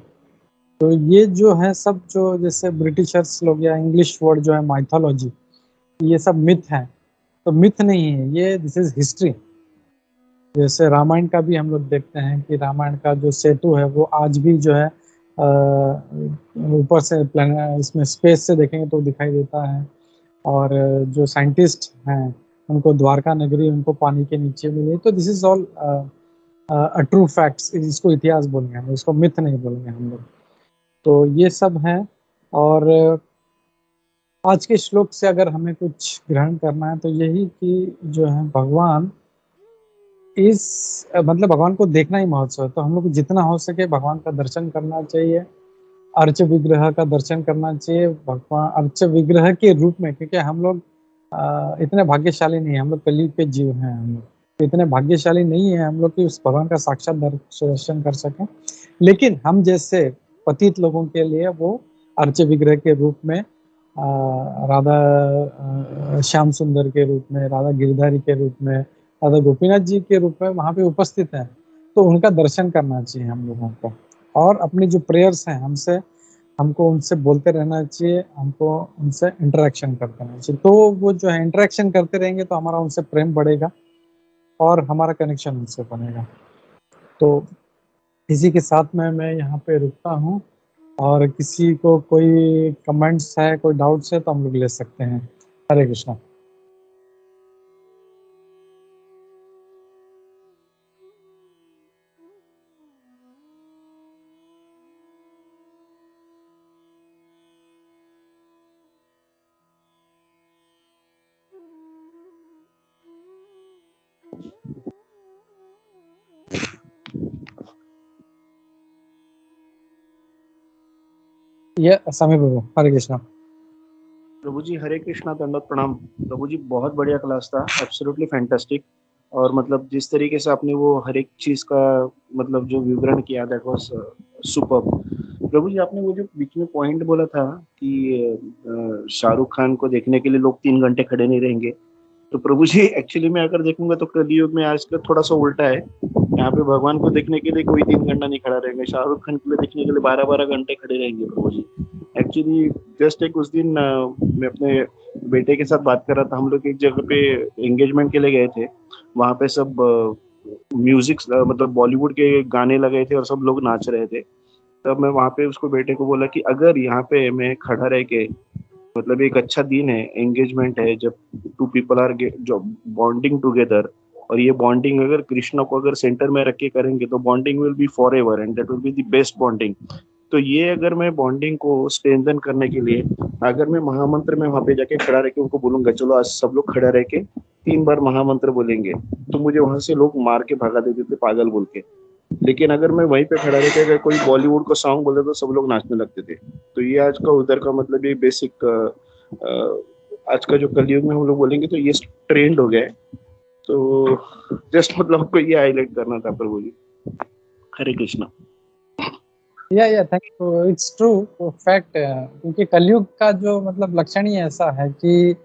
तो ये जो है सब, जो जैसे ब्रिटिशर्स लोग या इंग्लिश वर्ड जो है माइथोलॉजी, ये सब मिथ है। तो मिथ नहीं है ये, दिस इज हिस्ट्री। जैसे रामायण का भी हम लोग देखते हैं कि रामायण का जो सेतु है वो आज भी जो है ऊपर से इसमें स्पेस से देखेंगे तो दिखाई देता है। और जो साइंटिस्ट हैं उनको द्वारका नगरी उनको पानी के नीचे मिली। तो this is all true facts. इसको इतिहास बोलेंगे हम, इसको मिथ नहीं बोलेंगे हम लोग। तो ये सब है। और आज के श्लोक से अगर हमें कुछ ग्रहण करना है तो यही कि जो है भगवान इस मतलब भगवान को देखना ही महोत्सव है। तो हम लोग को जितना हो सके भगवान का दर्शन करना चाहिए, अर्च विग्रह का दर्शन करना चाहिए, भगवान अर्च विग्रह के रूप में। क्योंकि हम लोग इतने भाग्यशाली नहीं है, हम लोग कलयुग के जीव हैं। हम लोग तो इतने भाग्यशाली नहीं है हम लोग कि उस भगवान का साक्षात दर्शन कर सकें। लेकिन हम जैसे पतित लोगों के लिए वो अर्च विग्रह के रूप में राधा श्याम सुंदर के रूप में, राधा गिरधारी के रूप में, राधा गोपीनाथ जी के रूप में वहां पे उपस्थित है। तो उनका दर्शन करना चाहिए हम लोगों को। और अपनी जो प्रेयर्स हैं हमसे, हमको उनसे बोलते रहना चाहिए, हमको उनसे इंटरेक्शन करते रहना चाहिए। तो वो जो है इंटरेक्शन करते रहेंगे तो हमारा उनसे प्रेम बढ़ेगा और हमारा कनेक्शन उनसे बनेगा। तो इसी के साथ में मैं यहाँ पे रुकता हूँ। और किसी को कोई कमेंट्स है, कोई डाउट्स है तो हम लोग ले सकते हैं। हरे कृष्णा। ये समय प्रभु, हरे कृष्णा। प्रभु जी हरे कृष्णा, दंडवत प्रणाम। प्रभु जी बहुत बढ़िया क्लास था, एब्सोल्युटली फैंटास्टिक। और मतलब जिस तरीके से आपने वो हर एक चीज का मतलब जो विवरण किया, दैट वाज सुपर। प्रभु जी आपने वो जो बीच में पॉइंट बोला था कि शाहरुख खान को देखने के लिए लोग 3 घंटे खड़े नहीं रहेंगे, तो प्रभु जी एक्चुअली मैं अगर देखूंगा तो कलयुग में आजकल थोड़ा सा उल्टा है। यहाँ पे भगवान को देखने के लिए कोई 3 घंटा नहीं खड़ा रहेंगे, शाहरुख खान के लिए देखने के लिए 12-12 घंटे खड़े रहेंगे प्रभु जी। एक्चुअली जस्ट एक उस दिन मैं अपने बेटे के साथ बात कर रहा था। हम लोग एक जगह पे एंगेजमेंट के लिए गए थे। वहाँ पे सब म्यूजिक मतलब बॉलीवुड के गाने लगे थे और सब लोग नाच रहे थे। तब मैं वहाँ पे उसको बेटे को बोला कि अगर यहाँ पे मैं खड़ा रह के मतलब एक अच्छा दिन है, एंगेजमेंट है, जब टू पीपल आर जो बॉन्डिंग टुगेदर, और ये बॉन्डिंग अगर कृष्णा को अगर सेंटर में रख के करेंगे तो bonding will be for ever and that will be the best bonding. तो ये अगर मैं बॉन्डिंग को स्ट्रेंथन करने के लिए अगर मैं महामंत्र में वहां पे जाके खड़ा रह के उनको बोलूंगा चलो आज सब लोग खड़ा रह के 3 बार महामंत्र बोलेंगे, तो मुझे वहां से लोग मार के भगा देते थे पागल बोल के। लेकिन अगर मैं वहीं पे खड़ा रह के अगर कोई बॉलीवुड को सॉन्ग बोले तो सब लोग नाचने लगते थे। तो ये आज का उधर का मतलब ये बेसिक आज का जो कलयुग में हम लोग बोलेंगे तो ये ट्रेंड हो गया है। तो जस्ट मतलब आपको ये हाईलाइट करना था प्रभु जी। हरे कृष्णा। या thank you, it's true fact. क्योंकि कलयुग का जो मतलब लक्षण ही ऐसा है कि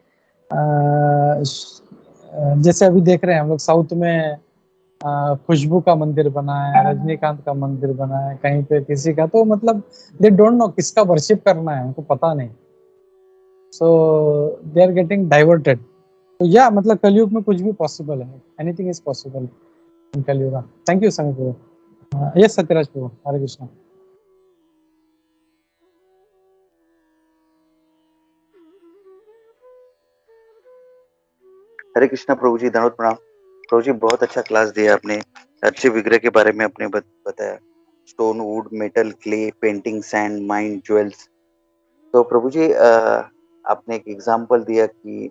जैसे अभी देख रहे हैं हम लोग साउथ में खुशबू का मंदिर बना है, रजनीकांत का मंदिर बना है, कहीं पे किसी का। तो मतलब दे डोंट नो किसका वर्शिप करना है, उनको पता नहीं। सो दे आर गेटिंग डाइवर्टेड। तो या मतलब कलयुग में कुछ भी पॉसिबल है, एनीथिंग इज पॉसिबल इन कलयुग। थैंक यू समी प्रभु। यस सत्यराज प्रभु, हरे कृष्णा। हरे कृष्णा प्रभु जी, धन्यवाद प्रणाम। प्रभु जी बहुत अच्छा क्लास दिया आपने। अच्छे विग्रह के बारे में आपने बताया। Stone, wood, metal, clay, painting, sand, mind, jewels. तो प्रभु जी आपने एक एग्जाम्पल दिया कि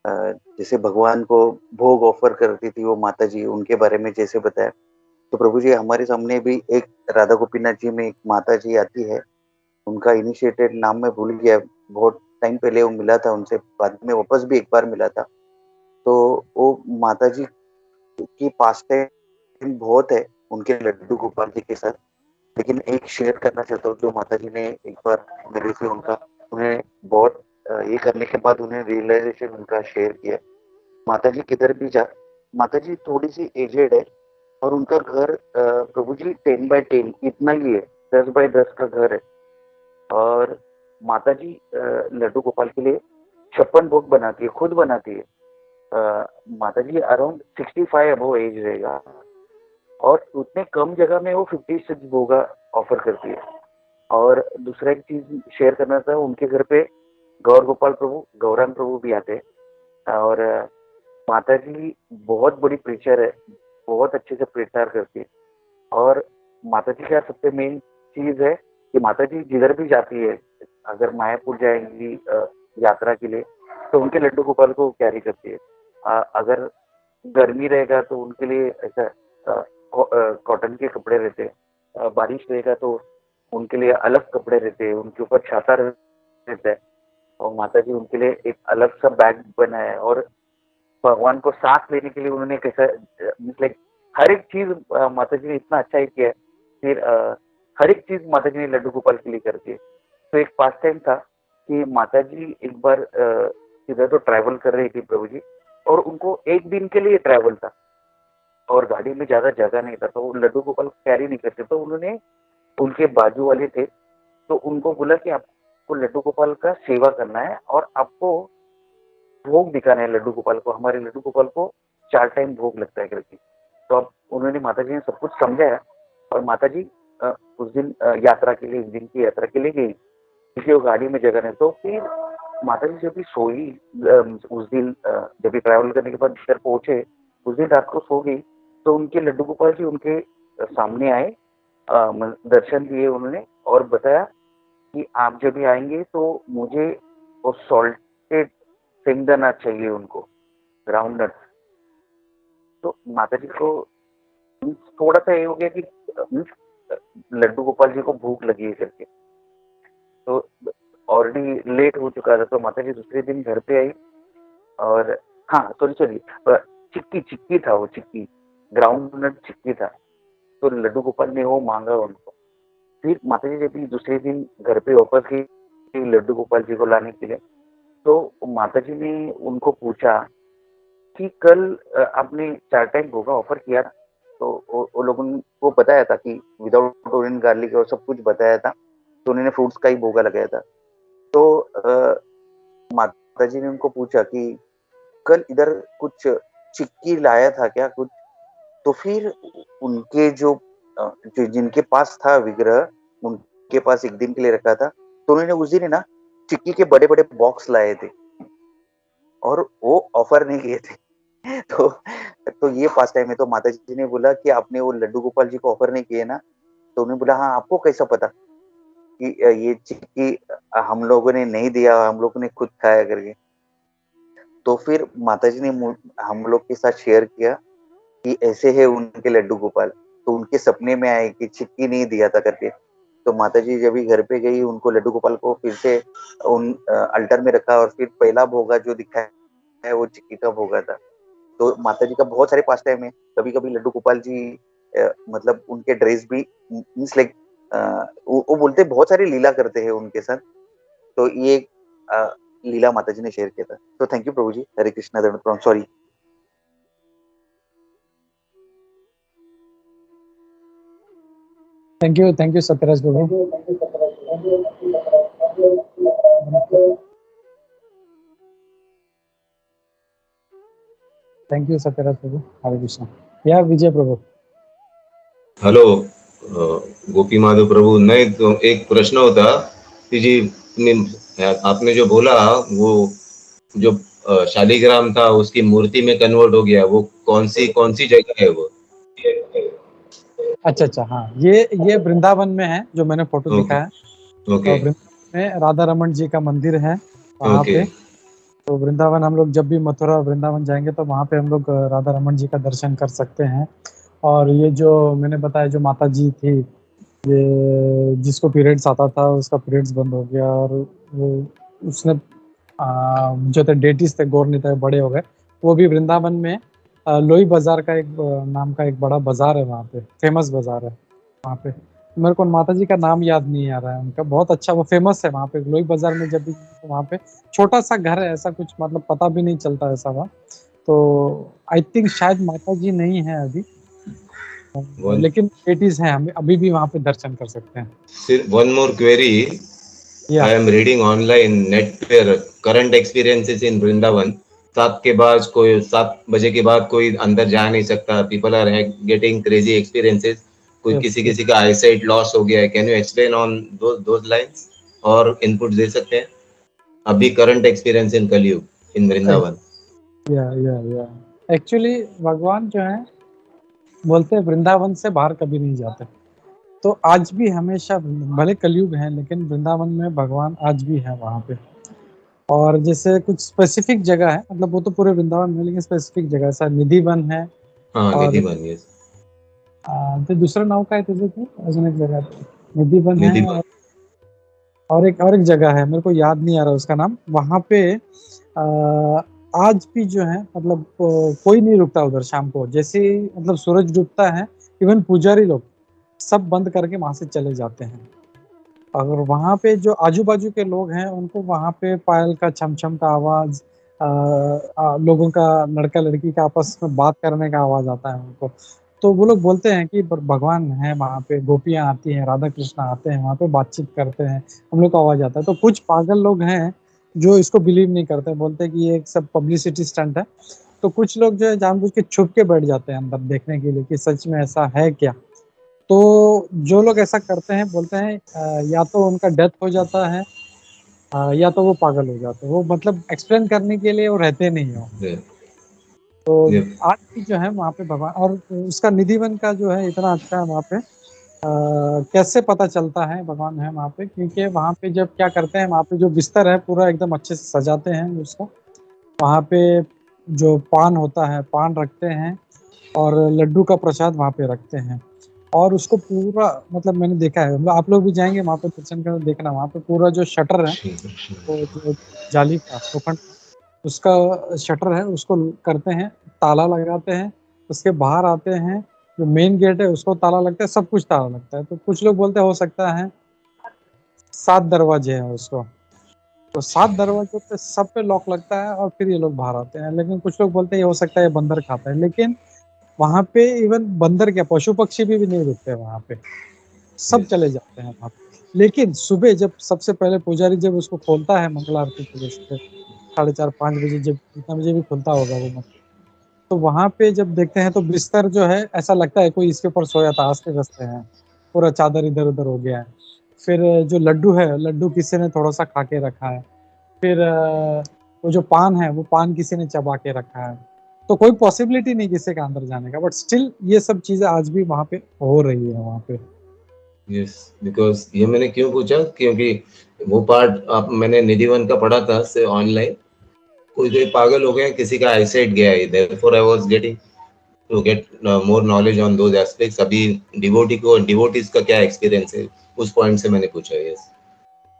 जैसे भगवान को भोग ऑफर करती थी वो माता जी, उनके बारे में जैसे बताया। तो प्रभु जी हमारे सामने भी एक राधा गोपीनाथ जी में एक माता जी आती है। उनका इनिशिएटेड नाम मैं भूल गया, बहुत टाइम पहले वो मिला था उनसे, बाद में वापस भी एक बार मिला था। तो वो माता जी की पास टाइम बहुत है उनके लड्डू गोपाल जी के साथ। लेकिन एक शेयर करना चाहता हूँ जो माता जी ने एक बार मेरे से उनका, उन्हें बहुत ये करने के बाद उन्हें रियलाइजेशन उनका शेयर किया। माता जी किधर भी जा, माता जी थोड़ी सी एजेड है और उनका घर प्रभु जी 10x10 इतना ही है, 10x10 का घर है। और माता जी लड्डू गोपाल के लिए 56 भोग बनाती है, खुद बनाती है। माता जी अराउंड 65 अबव एज रहेगा और उतने कम जगह में वो 56 भोगा ऑफर करती है। और दूसरा एक चीज शेयर करना था, उनके घर पे गौर गोपाल प्रभु, गौरांग प्रभु भी आते हैं। और माता जी बहुत बड़ी प्रीचर है, बहुत अच्छे से प्रचार करती है। और माता जी का सबसे मेन चीज है कि माता जी जिधर भी जाती है, अगर मायापुर जाएंगी यात्रा के लिए, तो उनके लड्डू गोपाल को कैरी करती है। अगर गर्मी रहेगा तो उनके लिए ऐसा कॉटन के कपड़े रहते हैं, बारिश रहेगा तो उनके लिए अलग कपड़े रहते हैं, उनके ऊपर छाता रहता है। और माता जी उनके लिए एक अलग सा बैग बनाया है। और भगवान को सांस लेने के लिए उन्होंने कैसा, लाइक हर एक चीज माता जी ने इतना अच्छा ही किया है। फिर हर एक चीज माता जी ने लड्डू गोपाल के लिए करती है। तो एक पास टाइम था कि माता जी एक बार इधर तो ट्रैवल कर रही थी प्रभु जी, और उनको एक दिन के लिए ट्रैवल था और गाड़ी में ज्यादा जगह नहीं था, तो वो लड्डू गोपाल कैरी नहीं करते। तो उन्होंने, उनके बाजू वाले थे, तो उनको बोला कि आपको लड्डू गोपाल का सेवा करना है और आपको भोग दिखाना है लड्डू गोपाल को, हमारे लड्डू गोपाल को 4 टाइम भोग लगता है करके। तो अब उन्होंने, माता जी ने सब कुछ समझाया और माता जी उस दिन यात्रा के लिए, उस दिन की यात्रा के लिए गई, क्योंकि वो गाड़ी में जगह नहीं। तो फिर माता जी जब भी सोई, उस दिन जब भी ट्रैवल करने के बाद घर पहुंचे, उस दिन रात को सो गई। तो उनके लड्डू गोपाल जी उनके सामने आए, दर्शन दिए उन्होंने और बताया कि आप जब भी आएंगे तो मुझे वो सॉल्टेड सिंगदाना चाहिए उनको, ग्राउंड नट्स। तो माता जी को थोड़ा सा ये हो गया कि लड्डू गोपाल जी को भूख लगी है करके। तो ऑलरेडी लेट हो चुका था, तो माता जी दूसरे दिन घर पे आई। और हाँ, सॉरी सॉरी, चिक्की चिक्की था, वो चिक्की, ग्राउंड नट चिक्की था। तो लड्डू गोपाल ने वो मांगा उनको। फिर माता जी जब भी दूसरे दिन घर पे वापस गई लड्डू गोपाल जी को लाने के लिए, तो माता जी ने उनको पूछा कि कल आपने 4 टाइम भोगा ऑफर किया था। तो वो लोगों को बताया था कि विदाउट ओनियन गार्लिक और सब कुछ बताया था, तो उन्होंने फ्रूट्स का ही भोगा लगाया था। तो माता जी ने उनको पूछा कि कल इधर कुछ चिक्की लाया था क्या कुछ। तो फिर उनके जो जिनके पास था विग्रह, उनके पास एक दिन के लिए रखा था, तो उन्होंने उस दिन ना चिक्की के बड़े बड़े बॉक्स लाए थे और वो ऑफर नहीं किए थे। तो ये पास टाइम है। तो माता जी ने बोला कि आपने वो लड्डू गोपाल जी को ऑफर नहीं किए ना। तो उन्होंने बोला हाँ, आपको कैसा पता कि ये चिक्की हम लोगों ने नहीं दिया, हम लोगों ने खुद खाया करके। तो फिर माता जी ने हम लोग के साथ शेयर किया कि ऐसे है उनके लड्डू गोपाल। तो उनके सपने में आए कि चिक्की नहीं दिया था करके। तो माता जी जब भी घर पे गई, उनको लड्डू गोपाल को फिर से उन अल्टर में रखा और फिर पहला भोगा जो दिखाया है वो चिक्की का भोगा था। तो माता जी का बहुत सारे पास टाइम है। कभी कभी लड्डू गोपाल जी मतलब उनके ड्रेस भी मीन्स लाइक वो बोलते बहुत सारी लीला करते हैं उनके साथ। तो ये लीला माता जी ने शेयर किया था। तो थैंक यू प्रभु जी, हरे कृष्णा दंड प्रणाम। सॉरी। थैंक यू सत्यराज प्रभु। थैंक यू सत्यराज प्रभु, हरे कृष्णा। या विजय प्रभु। हेलो गोपी माधव प्रभु, नहीं तो एक प्रश्न होता कि जी आपने जो बोला वो जो शालिग्राम था उसकी मूर्ति में कन्वर्ट हो गया, वो कौन सी जगह है वो? अच्छा, हाँ, ये वृंदावन में है, जो मैंने फोटो ओके, दिखाया। ओके, वृंदावन में राधा रमन जी का मंदिर है वहाँ ओके, पे। तो वृंदावन हम लोग जब भी मथुरा वृंदावन जाएंगे तो वहाँ पे हम लोग राधा रमन जी का दर्शन कर सकते हैं। और ये जो मैंने बताया, जो माता जी थी, ये जिसको पीरियड्स आता था उसका पीरियड्स बंद हो गया, और वो उसने जो थे डेटिस थे, गौर निताई बड़े हो गए। वो भी वृंदावन में लोई बाजार का एक नाम का एक बड़ा बाजार है वहाँ पे, फेमस बाजार है वहाँ पे। मेरे को माता जी का नाम याद नहीं आ रहा है उनका, बहुत अच्छा वो फेमस है वहाँ पे लोई बाजार में। जब भी तो वहाँ पे छोटा सा घर है, ऐसा कुछ मतलब पता भी नहीं चलता ऐसा वहाँ। तो आई थिंक शायद माता जी नहीं है अभी, वन लेकिन बेटीज हैं, हम अभी भी वहाँ पे दर्शन कर सकते हैं। सिर्फ वन मोर क्वेरी, या I am reading online net पर करंट एक्सपीरियंसेस इन वृंदावन। 7 बजे के बाद कोई अंदर जा नहीं सकता, people are getting crazy experiences, कोई यस किसी यस। किसी का आईसाइट लॉस हो गया है, can you explain on those lines और इनपुट दे सकते हैं अभी करंट एक्सपीरियंस इन कलयुग इन वृंदावन? या एक्चुअली भगवान जो है बोलते हैं वृंदावन से बाहर कभी नहीं जाते। तो आज भी हमेशा, भले कलयुग है लेकिन वृंदावन में भगवान आज भी है वहाँ पे। और जैसे कुछ स्पेसिफिक जगह है, मतलब वो तो पूरे वृंदावन में, लेकिन स्पेसिफिक जगह ऐसा निधि वन है। हाँ, और निधि बन गए। ते दुसरं नाव काय त्याचं ते अजून एक जगह है। निधि वन निधि है, और एक जगह है, मेरे को याद नहीं आ रहा उसका नाम। वहाँ पे आज भी जो है मतलब कोई नहीं रुकता उधर शाम को, जैसे ही मतलब सूरज डूबता है, इवन पुजारी लोग सब बंद करके वहां से चले जाते हैं। अगर वहाँ पे जो आजू बाजू के लोग हैं उनको वहाँ पे पायल का छम छम का आवाज, लोगों का, लड़का लड़की का आपस में बात करने का आवाज आता है उनको। तो वो लोग बोलते हैं कि भगवान है वहाँ पे, गोपियां आती हैं, राधा कृष्ण आते हैं वहाँ पे, बातचीत करते हैं, हम लोग को आवाज आता है। तो कुछ पागल लोग हैं जो इसको बिलीव नहीं करते, बोलते हैं कि ये एक सब पब्लिसिटी स्टंट है। तो कुछ लोग जो है जानबूझ के छुप के बैठ जाते हैं अंदर देखने के लिए कि सच में ऐसा है क्या। तो जो लोग ऐसा करते हैं बोलते हैं या तो उनका डेथ हो जाता है, या तो वो पागल हो जाते हैं। वो मतलब एक्सप्लेन करने के लिए वो रहते नहीं हो। तो आज भी जो है वहाँ पे भगवान, और उसका निधिवन का जो है इतना अच्छा है वहाँ पे। कैसे पता चलता है भगवान है वहाँ पे, क्योंकि वहाँ पे जब क्या करते हैं, वहाँ पे जो बिस्तर है पूरा एकदम अच्छे से सजाते हैं उसको। वहाँ पे जो पान होता है, पान रखते हैं, और लड्डू का प्रसाद वहाँ पे रखते हैं। और उसको पूरा, मतलब मैंने देखा है, मतलब आप लोग भी जाएंगे वहाँ पे दर्शन करने, देखना वहाँ पे पूरा जो शटर है, वो जो जाली का लोखंड का, उसका शटर है, उसको करते हैं, ताला लगाते हैं, उसके बाहर आते हैं, जो मेन गेट है उसको ताला लगता है, सब कुछ ताला लगता है। तो कुछ लोग बोलते हैं हो सकता है 7 दरवाजे हैं उसको, तो 7 दरवाजों पे सब पे लॉक लगता है और फिर ये लोग बाहर आते हैं। लेकिन कुछ लोग बोलते हैं ये हो सकता है ये बंदर खाता है, लेकिन वहाँ पे इवन बंदर क्या, पशु पक्षी भी नहीं रुकते वहाँ पे, सब चले जाते हैं वहाँ पे। लेकिन सुबह जब सबसे पहले पुजारी जब उसको खोलता है मंगल आरती के लिए, सुबह 4:30-5 बजे, जब जितना बजे भी खुलता होगा वो मंदिर, तो वहाँ पे जब देखते हैं तो बिस्तर जो है ऐसा लगता है कोई इसके ऊपर सोया था, आस्ते गस्ते हैं, पूरा चादर इधर उधर हो गया है। फिर जो लड्डू है, लड्डू किसी ने थोड़ा सा खा के रखा है। फिर वो जो पान है, वो पान किसी ने चबा के रखा है। तो कोई पॉसिबिलिटी नहीं किसी का अंदर जाने का, बट स्टिल ये सब चीजें आज भी वहाँ पे हो रही है वहाँ पे। यस, बिकॉज ये मैंने क्यों पूछा, क्योंकि वो पार्ट आप मैंने निधिवन का पढ़ा था से ऑनलाइन, कोई कोई पागल हो गया, किसी का आईसाइट गया है, therefore I was getting to get more knowledge on those aspects. अभी डिवोटीज का क्या एक्सपीरियंस है, उस पॉइंट से मैंने पूछा। यस,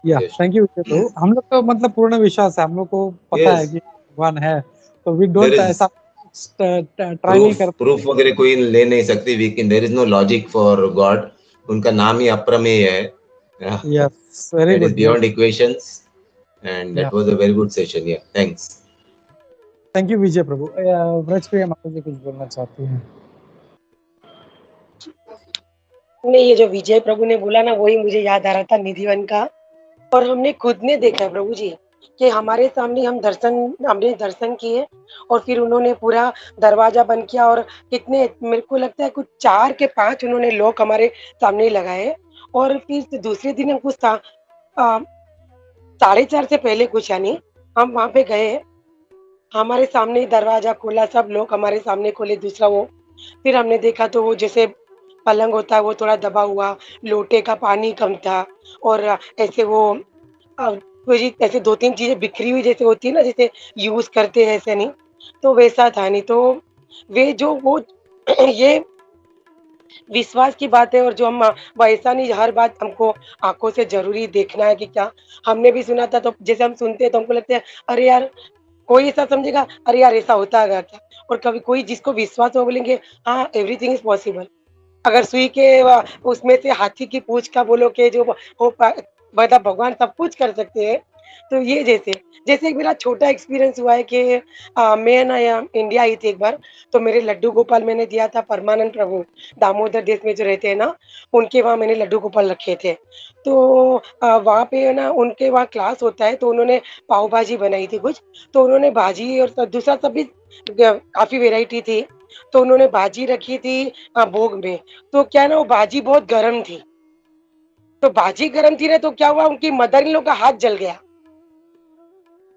या यस, थैंक यू प्रभु। हम लोग तो मतलब पूर्ण विश्वास है, हम लोग को पता है यस। कि भगवान है, तो वी देयर डोंट इज ऐसा ट्राई नहीं प्रूफ करते। प्रूफ वगैरह कोई ले नहीं सकती, we can, there is no logic for God. उनका नाम ही अप्रमेय है। Yes, very that is good, very beyond equations, and yeah that was a very good session. Yeah, thanks. Thank you Vijay प्रभु। व्रज प्रिया माता जी कुछ बोलना चाहती हैं। नहीं, ये जो विजय प्रभु ने बोला ना, वही मुझे याद आ रहा था निधिवन का। और हमने खुद ने देखा है प्रभु जी कि हमारे सामने हमने दर्शन किए, और फिर उन्होंने पूरा दरवाजा बंद किया, और कितने, मेरे को लगता है कुछ 4 के 5 उन्होंने लॉक हमारे सामने लगाए। और फिर दूसरे दिन हम कुछ 4:30 से पहले कुछ, यानी हम वहाँ पे गए, हमारे सामने ही दरवाज़ा खोला, सब लोग हमारे सामने खोले, दूसरा वो फिर हमने देखा तो वो जैसे पलंग होता है वो थोड़ा दबा हुआ, लोटे का पानी कम था और ऐसे वो पूरी ऐसे 2-3 चीज़ें बिखरी हुई जैसे होती है ना, जैसे यूज़ करते हैं ऐसे नहीं, तो वैसा था नहीं। तो वे जो वो ये विश्वास की बात है और जो हम वैसा नहीं हर बात हमको आँखों से ज़रूरी देखना है कि क्या हमने भी सुना था तो जैसे हम सुनते हैं तो हमको लगता है, अरे यार! कोई ऐसा समझेगा, अरे यार ऐसा होता है क्या? और कभी कोई जिसको विश्वास हो बोलेंगे, हाँ, एवरीथिंग इज़ पॉसिबल। अगर सुई के उसमें से हाथी की पूँछ का बोलो कि जो हो पा मतलब भगवान सब कुछ कर सकते हैं। तो ये जैसे जैसे एक मेरा छोटा एक्सपीरियंस हुआ है कि मैं ना यहाँ इंडिया आई थी एक बार, तो मेरे लड्डू गोपाल मैंने दिया था परमानंद प्रभु, दामोदर देश में जो रहते हैं ना, उनके वहाँ मैंने लड्डू गोपाल रखे थे। तो वहाँ पे ना उनके वहाँ क्लास होता है, तो उन्होंने पाव भाजी बनाई थी कुछ, तो उन्होंने भाजी और दूसरा सब भी काफ़ी वैरायटी थी। तो उन्होंने भाजी रखी थी भोग में, तो क्या है ना वो भाजी बहुत गरम थी। तो भाजी गरम थी ना तो क्या हुआ उनकी मदर इन लॉ का हाथ जल गया।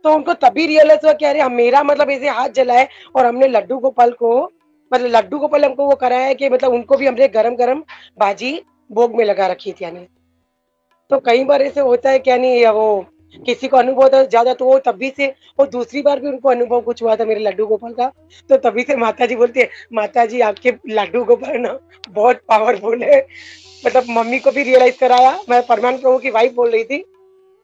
तो उनको तभी रियलाइज़ हुआ कि अरे मेरा मतलब ऐसे हाथ जला है और हमने लड्डू गोपाल को मतलब लड्डू गोपाल हमको वो कराया है कि मतलब उनको भी हमने गरम-गरम भाजी भोग में लगा रखी थी यानी। तो कई बार ऐसे होता है क्या नहीं या वो किसी को अनुभव था ज़्यादा तो वो तभी से और दूसरी बार भी उनको अनुभव कुछ हुआ था मेरे लड्डू गोपाल का, तो तभी से माताजी बोलती है, "माताजी आपके लड्डू गोपाल ना बहुत पावरफुल है।" मतलब मम्मी को भी रियलाइज़ कराया, मैं परमानंद प्रभु की वाइफ़ बोल रही थी,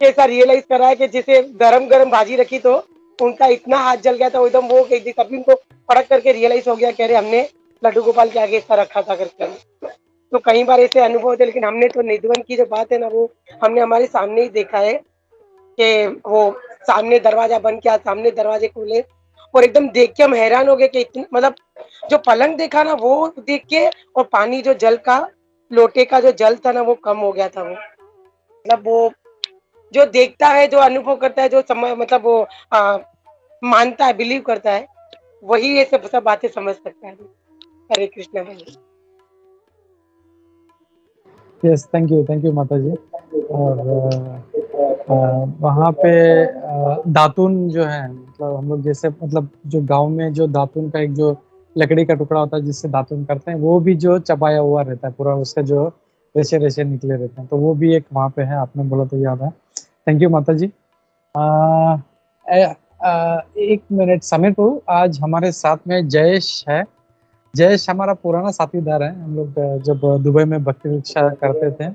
कि ऐसा रियलाइज़ कराया कि जैसे गरम-गरम भाजी रखी तो उनका इतना हाथ जल गया था वो एकदम वो एक दिन तभी उनको फड़क करके रियलाइज़ हो गया कि अरे हमने लड्डू गोपाल के आगे ऐसा रखा था करके। तो कई बार ऐसे अनुभव होते हैं लेकिन हमने तो निधिवन की जो बात है ना वो हमने हमारे सामने ही देखा है कि वो सामने दरवाज़ा बंद किया, सामने दरवाजे खोले और एकदम देख के हम हैरान हो गए कि इतन मतलब जो पलंग देखा ना वो देख के और पानी जो जल का लोटे का जो जल था ना वो कम हो गया था वो। मतलब वो जो देखता है, जो अनुभव करता है, जो समय मतलब वो मानता है, बिलीव करता है, वही ये सब बातें समझ सकता है। हरे कृष्णा भाई। यस, थैंक यू माता जी। और वहाँ पे दातून जो है मतलब हम लोग जैसे मतलब जो गांव में जो दातून का एक जो लकड़ी का टुकड़ा होता है जिससे दातून करते हैं वो भी जो चबाया हुआ रहता है पूरा उसका जो रेशे रेशे निकले रहते हैं तो वो भी एक वहाँ पे है आपने बोला तो याद है। थैंक यू माता जी। आ, एक मिनट समीर प्रभु आज हमारे साथ में जयेश है। जयेश हमारा पुराना साथीदार है। हम लोग जब दुबई में भक्ति रिक्शा करते थे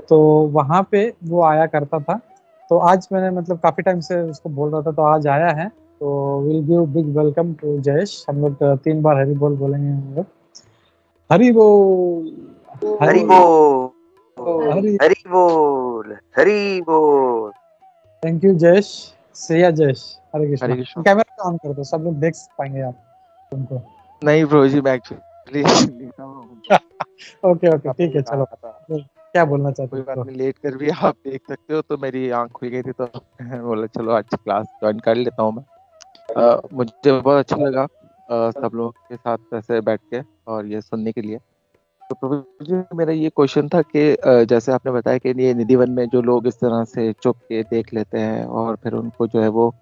तो वहाँ पे वो आया करता था। तो आज मैंने मतलब काफी टाइम से उसको बोल रहा था तो आज आया है। तो will give big welcome to Jayesh. हम लोग 3 बार हरी बोल बोलेंगे हम लोग। हरी बोल। हरि हरी बोल, हरी। हरि बोल, हरि बोल। Thank you Jayesh. Shreya Jayesh. Hare Krishna. Hare Krishna. Camera on कर दो सब लोग देख पाएंगे आप तुमको। नहीं ब्रो जी, मैं एक्चुअली लेटा हुआ हूँ तो ओके ओके आपने ठीक है कहा चलो। था तो क्या बोलना चाहते कोई हो बात तो? नहीं, लेट कर भी आप देख सकते हो, तो मेरी आंख खुल गई थी तो मैं बोला चलो आज क्लास ज्वाइन कर लेता हूँ मैं। मुझे बहुत अच्छा लगा सब लोगों के साथ ऐसे बैठ के और ये सुनने के लिए। तो प्रभु जी मेरा ये क्वेश्चन था कि जैसे आपने बताया कि ये निधिवन में जो लोग इस तरह से चुप के देख लेते हैं और फिर उनको जो है वो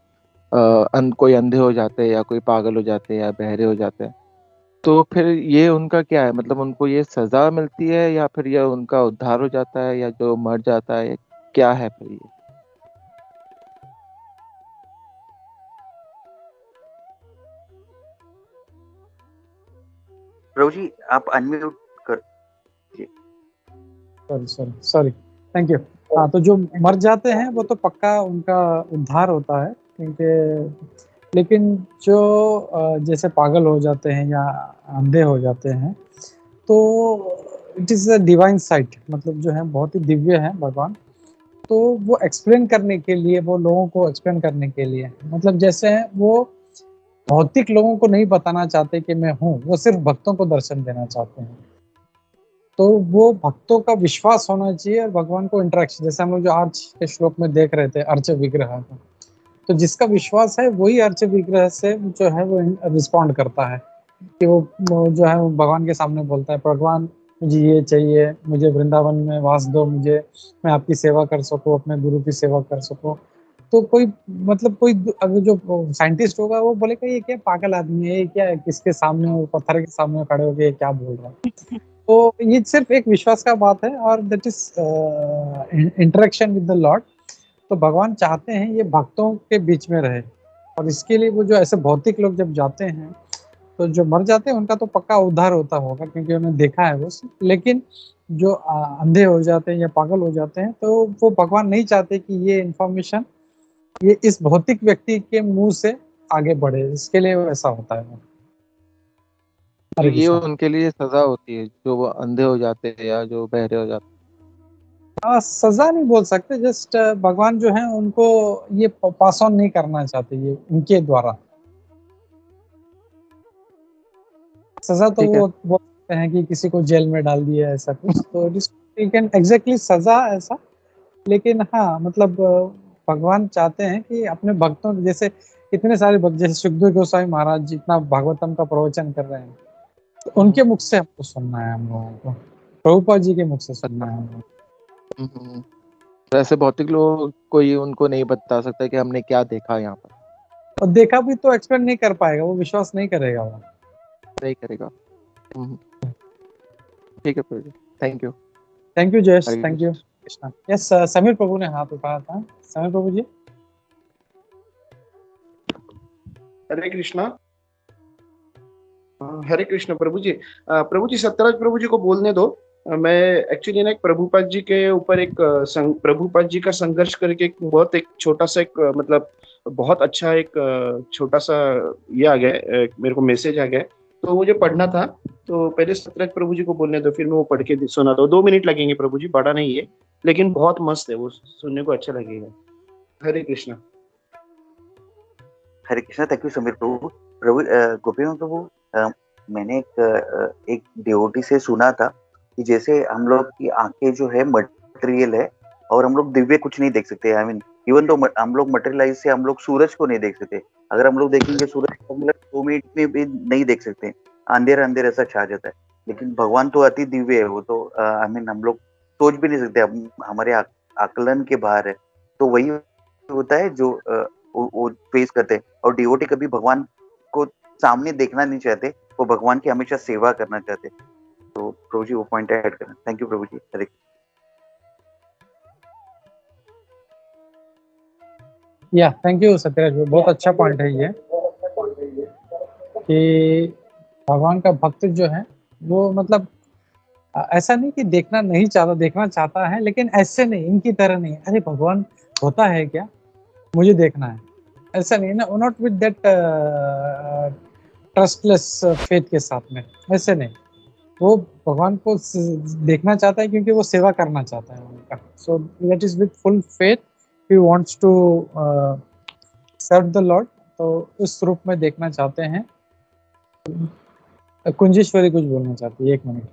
कोई अंधे हो जाते हैं या कोई पागल हो जाते हैं या बहरे हो जाते हैं, तो फिर ये उनका क्या है? मतलब उनको ये सजा मिलती है या फिर ये उनका उद्धार हो जाता है या जो मर जाता है, क्या है फिर ये? प्रभु जी आप अनम्यूट कर दीजिए। Sorry sorry sorry. Thank you. हाँ तो जो मर जाते हैं वो तो पक्का उनका उद्धार होता है क्योंकि लेकिन जो जैसे पागल हो जाते हैं या अंधे हो जाते हैं तो it is a divine site मतलब जो है बहुत ही दिव्य है भगवान। तो वो एक्सप्लेन करने के लिए वो लोगों को एक्सप्लेन करने के लिए मतलब जैसे वो भौतिक लोगों को नहीं बताना चाहते कि मैं हूँ वो सिर्फ भक्तों को दर्शन देना चाहते हैं। तो वो भक्तों का विश्वास होना चाहिए और भगवान को इंटरेक्शन जैसे हम लोग जो आज के श्लोक में देख रहे थे अर्च विग्रह का। तो जिसका विश्वास है वही अर्च विग्रह से जो है वो रिस्पॉन्ड करता है कि वो जो है वो भगवान के सामने बोलता है भगवान मुझे ये चाहिए मुझे वृंदावन में वास दो मुझे मैं आपकी सेवा कर सकूँ अपने गुरु की सेवा कर सकूँ। तो कोई मतलब कोई अगर जो साइंटिस्ट होगा वो बोलेगा ये क्या पागल आदमी है, ये क्या है, किसके सामने वो पत्थर के सामने खड़े होके ये क्या बोल रहा है। तो ये सिर्फ एक विश्वास का बात है और that is interaction with the lord. तो भगवान चाहते हैं ये भक्तों के बीच में रहे, और इसके लिए वो जो ऐसे भौतिक लोग जब जाते हैं तो जो मर जाते हैं उनका तो पक्का उद्धार होता होगा, क्योंकि उन्हें देखा है वो। लेकिन जो अंधे हो जाते हैं या पागल हो जाते हैं तो वो भगवान नहीं चाहते कि ये इंफॉर्मेशन ये इस भौतिक व्यक्ति के मुंह से आगे बढ़े, इसके लिए ऐसा होता है। तो हरे ये कृष्णा। उनके लिए सजा होती है जो वो अंधे हो जाते हैं या जो बहरे हो जाते सजा नहीं बोल सकते, जस्ट भगवान जो है उनको ये पास ऑन नहीं करना चाहते ये उनके द्वारा। सजा तो ठीक है। वो बोल सकते हैं कि किसी को जेल में डाल दिया ऐसा कुछ, तो एग्जैक्टली सजा ऐसा। लेकिन हाँ मतलब भगवान चाहते हैं कि अपने भक्तों जैसे इतने सारे भक्त जैसे सुखदेव गोस्वामी महाराज जी इतना भागवतम का प्रवचन कर रहे हैं, तो उनके मुख से हमको सुनना है, हम लोगों को प्रभुपाद जी के मुख से सुनना है हम लोगों को। हम्म। तो ऐसे भौतिक लोग कोई उनको नहीं बता सकता कि हमने क्या देखा यहाँ पर। और देखा भी तो एक्सप्लेन नहीं कर पाएगा, वो विश्वास नहीं करेगा वो। नहीं करेगा। हम्म, ठीक है प्रभु जी, thank you. Thank you Jayesh, Hare thank you Krishna. Krishna. Yes, Sameer प्रभु ने हाथ उठाया था। समीर प्रभु जी। हरे कृष्णा। हरे कृष्ण प्रभु जी। प्रभु जी सत्यराज प्रभु जी को बोलने दो। मैं एक्चुअली ना एक प्रभुपाद जी के ऊपर एक प्रभुपाद जी का संघर्ष करके एक छोटा सा एक मतलब बहुत अच्छा एक छोटा सा ये आ गया मेरे को मैसेज आ गया, तो मुझे पढ़ना था। तो पहले सत्यराज प्रभु जी को बोलने दो, फिर मैं वो पढ़ के सुना दो। 2 मिनट लगेंगे प्रभु जी, बड़ा नहीं है लेकिन बहुत मस्त है, वो सुनने को अच्छा लगेगा। हरे कृष्णा। हरे कृष्णा। थैंक यू समीर प्रभु। प्रभु गोपीनाथ प्रभु, मैंने एक डिवोटी से सुना था कि जैसे हम लोग की आंखें जो है मटेरियल है और हम लोग दिव्य कुछ नहीं देख सकते। आई मीन इवन तो हम लोग मटेरियलाइज से हम लोग सूरज को नहीं देख सकते। अगर हम लोग देखेंगे सूरज को हम लोग 2 मिनट में भी नहीं देख सकते, अंधेरा अंधेरा ऐसा छा जाता है। लेकिन भगवान तो अति दिव्य है, वो तो आई मीन हम लोग सोच भी नहीं सकते, हमारे आकलन के बाहर है। तो वही होता है जो वो फेस करते हैं। और डिवोटी कभी भगवान को सामने देखना नहीं चाहते, वो भगवान की हमेशा सेवा करना चाहते। तो प्रभु जी वो पॉइंट ऐड करना। थैंक यू प्रभु जी। हरे या थैंक यू सत्यराज जी, बहुत अच्छा पॉइंट है ये कि भगवान का भक्त जो है वो मतलब ऐसा नहीं कि देखना नहीं चाहता, देखना चाहता है, लेकिन ऐसे नहीं, इनकी तरह नहीं। अरे भगवान होता है क्या, मुझे देखना है, ऐसा नहीं ना, not with that trustless faith के साथ में, ऐसे नहीं। वो भगवान को देखना चाहता है क्योंकि वो सेवा करना चाहता है उनका। So that is with full faith he wants to serve the lord. तो उस रूप में देखना चाहते हैं। कुंजेश्वरी कुछ बोलना चाहती है, 1 मिनट।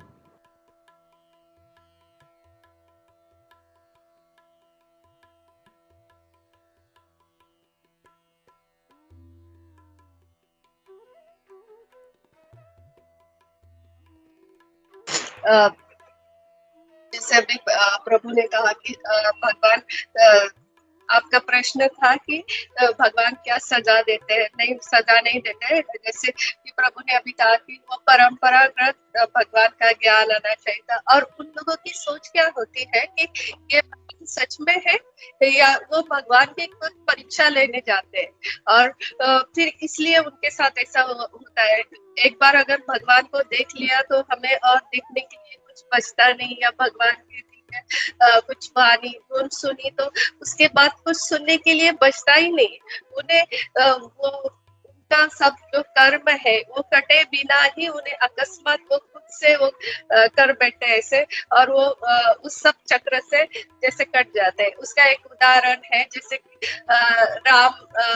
अ, जैसे अभी प्रभु ने कहा कि भगवान अ, आपका प्रश्न था कि भगवान क्या सजा देते हैं। नहीं, सजा नहीं देते हैं। जैसे कि प्रभु ने अभी कहा कि वो परंपरागत भगवान का ज्ञान आना चाहिए था, और उन लोगों की सोच क्या होती है कि ये भगवान सच में है या वो भगवान की कुछ परीक्षा लेने जाते हैं, और फिर इसलिए उनके साथ ऐसा होता है। एक बार अगर भगवान को देख लिया तो हमें और देखने के लिए कुछ बचता नहीं, या भगवान की कुछ वाणी गुण सुनी तो उसके बाद कुछ सुनने के लिए बचता ही नहीं। उन्हें वो उनका सब जो कर्म है वो कटे बिना ही उन्हें अकस्मात वो खुद से वो कर बैठे ऐसे, और वो उस सब चक्र से जैसे कट जाते हैं। उसका एक उदाहरण है, जैसे कि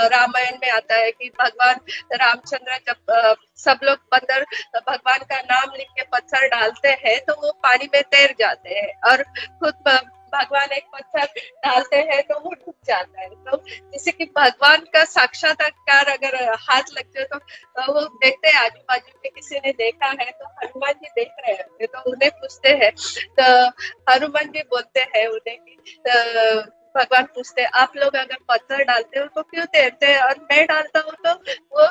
रामायण में आता है कि भगवान रामचंद्र जब सब लोग बंदर भगवान का नाम लिख के पत्थर डालते हैं तो वो पानी में तैर जाते हैं, और खुद भगवान एक पत्थर डालते हैं तो वो डूब जाता है। तो जैसे कि भगवान का साक्षात्कार अगर हाथ लग जाए तो वो देखते हैं आजू बाजू में किसी ने देखा है, तो हनुमान जी देख रहे होते तो उन्हें पूछते हैं, तो हनुमान जी बोलते हैं उन्हें कि भगवान पूछते हैं आप लोग अगर पत्थर डालते हो तो क्यों तैरते हैं, और मैं डालता हूँ तो वो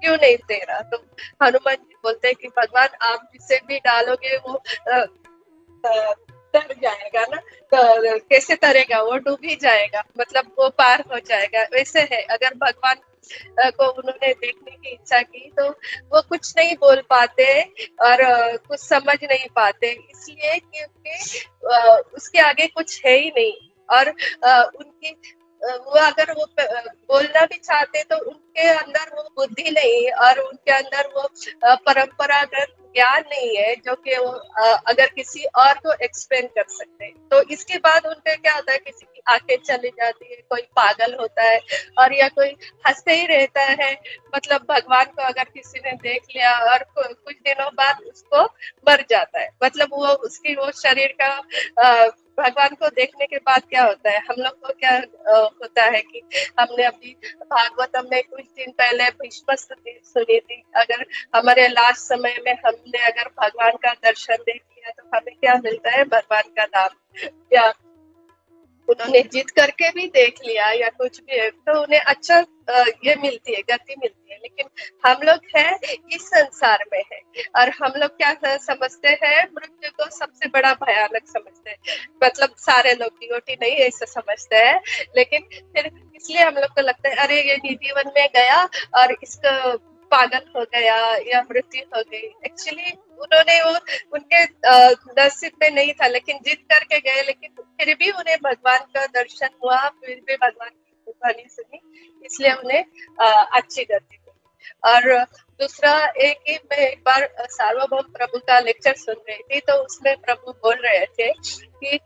क्यों नहीं तैरा। तो हनुमान जी बोलते हैं कि भगवान आप जिसे भी डालोगे वो तर जाएगा ना, तो कैसे तरेगा, वो डूब ही जाएगा, मतलब वो पार हो जाएगा। वैसे है, अगर भगवान को उन्होंने देखने की इच्छा की तो वो कुछ नहीं बोल पाते और कुछ समझ नहीं पाते, इसलिए क्योंकि उसके आगे कुछ है ही नहीं। और उनकी वो अगर वो बोलना भी चाहते तो उनके अंदर वो बुद्धि नहीं और उनके अंदर वो परंपरागत ज्ञान नहीं है जो कि वो अगर किसी और को एक्सप्लेन कर सकते हैं। तो इसके बाद उनका क्या होता है, किसी की आंखें चली जाती है, कोई पागल होता है और या कोई हंसते ही रहता है। मतलब भगवान को अगर किसी ने देख लिया और कुछ दिनों बाद उसको मर जाता है, मतलब वो उसकी वो शरीर का भगवान को देखने के बाद क्या होता है, हम लोग को क्या होता है कि हमने अभी भागवतम में कुछ दिन पहले भीष्म स्तुति सुनी थी। अगर हमारे लास्ट समय में हमने अगर भगवान का दर्शन देख लिया तो हमें क्या मिलता है, भगवान का नाम, या उन्होंने जीत करके भी देख लिया या कुछ भी है तो उन्हें अच्छा ये मिलती है, गति मिलती है। लेकिन हम लोग हैं इस संसार में है और हम लोग क्या समझते हैं, मृत्यु को सबसे बड़ा भयानक समझते हैं। मतलब सारे लोग डिवोटी नहीं ऐसे समझते हैं, लेकिन फिर इसलिए हम लोग को लगता है अरे ये निधिवन में गया और इसका पागल हो गया या मृत्यु हो गई। एक्चुअली उन्होंने वो उनके नसीब में नहीं था, लेकिन जीत करके गए, लेकिन फिर भी उन्हें भगवान का दर्शन हुआ, फिर भी भगवान की वाणी सुनी, इसलिए उन्हें अच्छी गति मिली। और दूसरा एक ही, मैं एक बार सार्वभौम प्रभु का लेक्चर सुन रही थी तो उसमें प्रभु बोल रहे थे कि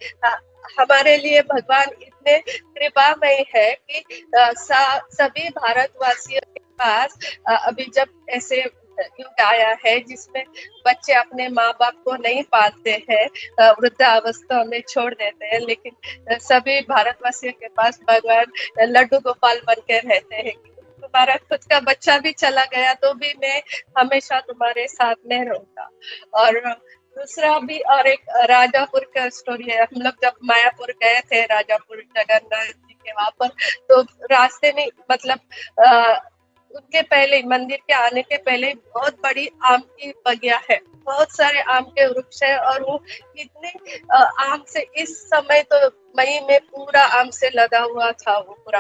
हमारे लिए भगवान इतने कृपामय है कि सभी भारतवासियों के पास अभी जब ऐसे युग आया है जिसमें बच्चे अपने माँ बाप को नहीं पालते हैं, वृद्धावस्था में छोड़ देते हैं, लेकिन सभी भारतवासियों के पास भगवान लड्डू गोपाल बन के रहते हैं। तुम्हारा खुद का बच्चा भी चला गया तो भी मैं हमेशा तुम्हारे साथ में रहूंगा। और दूसरा भी और एक राजापुर का स्टोरी है। हम लोग जब मायापुर गए थे, राजापुर जगन्नाथ जी के वहां पर, तो रास्ते में मतलब उनके पहले मंदिर के आने के पहले बहुत बड़ी आम की बगिया है, बहुत सारे आम के वृक्ष है और वो इतने आम से इस समय तो मई में पूरा आम से लगा हुआ था वो पूरा।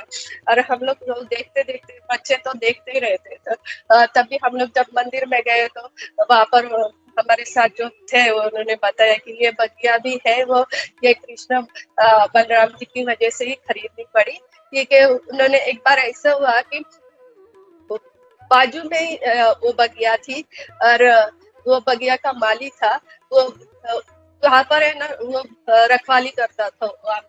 और हम लोग देखते देखते, बच्चे तो देखते ही रहते थे। तभी हम लोग जब मंदिर में गए तो वहां पर हमारे साथ जो थे उन्होंने बताया कि ये बगिया भी है, वो ये कृष्ण बलराम जी की वजह से ही खरीदनी पड़ी, क्योंकि उन्होंने एक बार ऐसा हुआ कि बाजू में वो बगिया थी और वो बगिया का माली था, वो वहां पर है ना, वो रखवाली करता था वहां।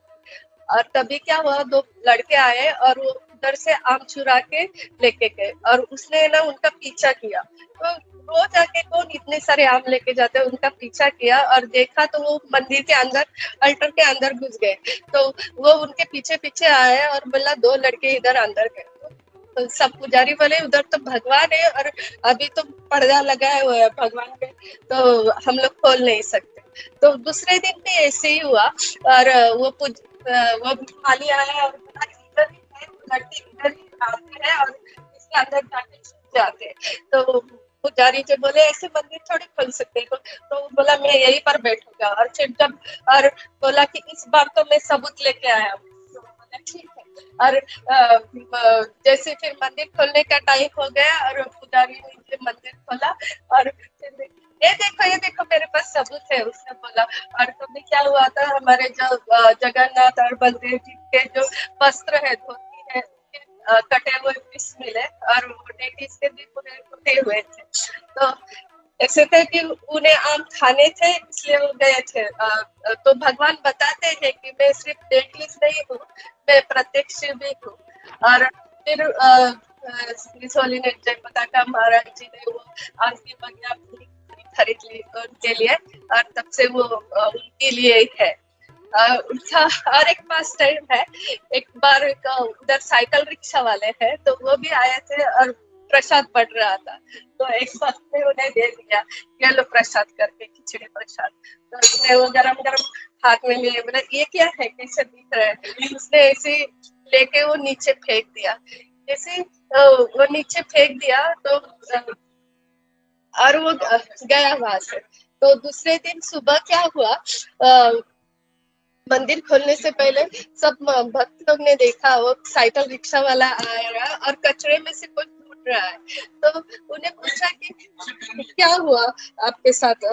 और तभी क्या हुआ, दो लड़के आए और वो उधर से आम चुरा के लेके गए और उसने ना उनका पीछा किया। तो रोज आके कौन इतने सारे आम लेके जाते, उनका पीछा किया और देखा तो वो मंदिर के अंदर, अल्टर के अंदर घुस गए। तो वो उनके पीछे पीछे आए और बोला दो लड़के इधर अंदर गए। तो सब पुजारी बोले उधर तो भगवान है और अभी तो पर्दा लगाए हुए है भगवान पे, तो हम लोग खोल नहीं सकते। तो दूसरे दिन भी ऐसे ही हुआ और वो माली आया और बोला इधर ही है, लड़के इधर ही आते हैं और इसके अंदर जाके छुप जाते हैं। तो पुजारी जो बोले ऐसे मंदिर थोड़ी खोल सकते, तो बोला मैं यहीं पर बैठूंगा। और फिर जब और बोला कि इस बार तो मैं सबूत लेके आया हूँ, तो बोला ठीक है। और जैसे फिर मंदिर खोलने का टाइम हो गया और पुजारी ने मंदिर खोला और फिर ये देखो मेरे पास सबूत है, उसने बोला। और कभी क्या हुआ था, हमारे जो जगन्नाथ और बलदेव जी के जो वस्त्र है, धोती है, कटे हुए पीस मिले और वो लेडीज के भी पूरे टूटे हुए थे। तो ऐसे थे कि उन्हें आम खाने थे इसलिए वो गए थे। तो भगवान बताते हैं कि मैं सिर्फ देखिस नहीं हूँ, मैं प्रत्यक्ष भी हूँ। और फिर ने जय पताका महाराज जी ने वो आम की बगिया खरीद ली उनके लिए और तब से वो उनके लिए ही है। उनका और एक पास टाइम है, एक बार उधर साइकिल रिक्शा वाले हैं तो वो भी आए थे और प्रसाद बढ़ रहा था, तो एक भक्त ने उन्हें दे दिया, ये लो प्रसाद करके, खिचड़ी प्रसाद। तो उसने वो गरम गरम हाथ में लिए, बोला ये क्या है, कैसे दिख रहा है। उसने ऐसे लेके वो नीचे फेंक दिया। जैसे वो नीचे फेंक दिया तो और वो गया वहां से। तो दूसरे दिन सुबह क्या हुआ, मंदिर खोलने से पहले सब भक्त लोग ने देखा, वो साइकिल रिक्शा वाला आया और कचरे में से कुछ ढूंढ रहा है। तो उन्हें पूछा कि क्या हुआ आपके साथ,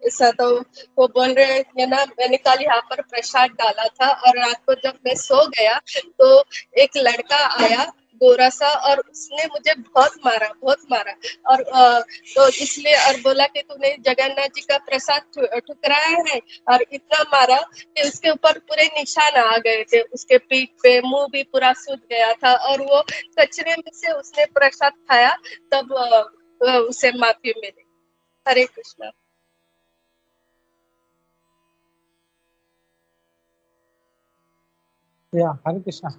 ऐसा। तो वो बोल रहे हैं ये ना, मैंने कल यहाँ पर प्रसाद डाला था और रात को जब मैं सो गया तो एक लड़का आया गोरा सा, और उसने मुझे बहुत मारा, बहुत मारा। और तो इसलिए और बोला कि तूने जगन्नाथ जी का प्रसाद ठुकराया है, और इतना मारा कि उसके ऊपर पूरे निशान आ गए थे, उसके पीठ पे, मुंह भी पूरा सूज गया था, और वो कचरे में से उसने प्रसाद खाया, तब उसे माफी मिली। हरे कृष्णा। या हरे कृष्णा।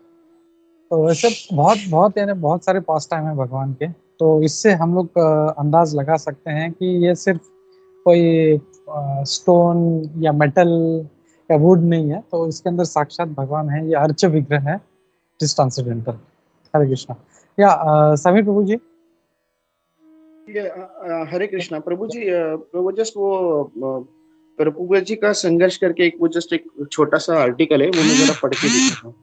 तो वैसे बहुत बहुत यानी बहुत सारे पास टाइम है भगवान के, तो इससे हम लोग अंदाज लगा सकते हैं कि ये सिर्फ कोई स्टोन या मेटल या वुड नहीं है, तो इसके अंदर साक्षात भगवान है, ये अर्च विग्रह है ट्रांसेंडेंटल। हरे कृष्णा। या समीर प्रभु जी। हरे कृष्णा प्रभु जी। प्रभु जस्ट वो प्रभु जी का संघर्ष करके एक वो जस्ट एक छोटा सा आर्टिकल है, वो मैं जरा पढ़ के देता हूँ।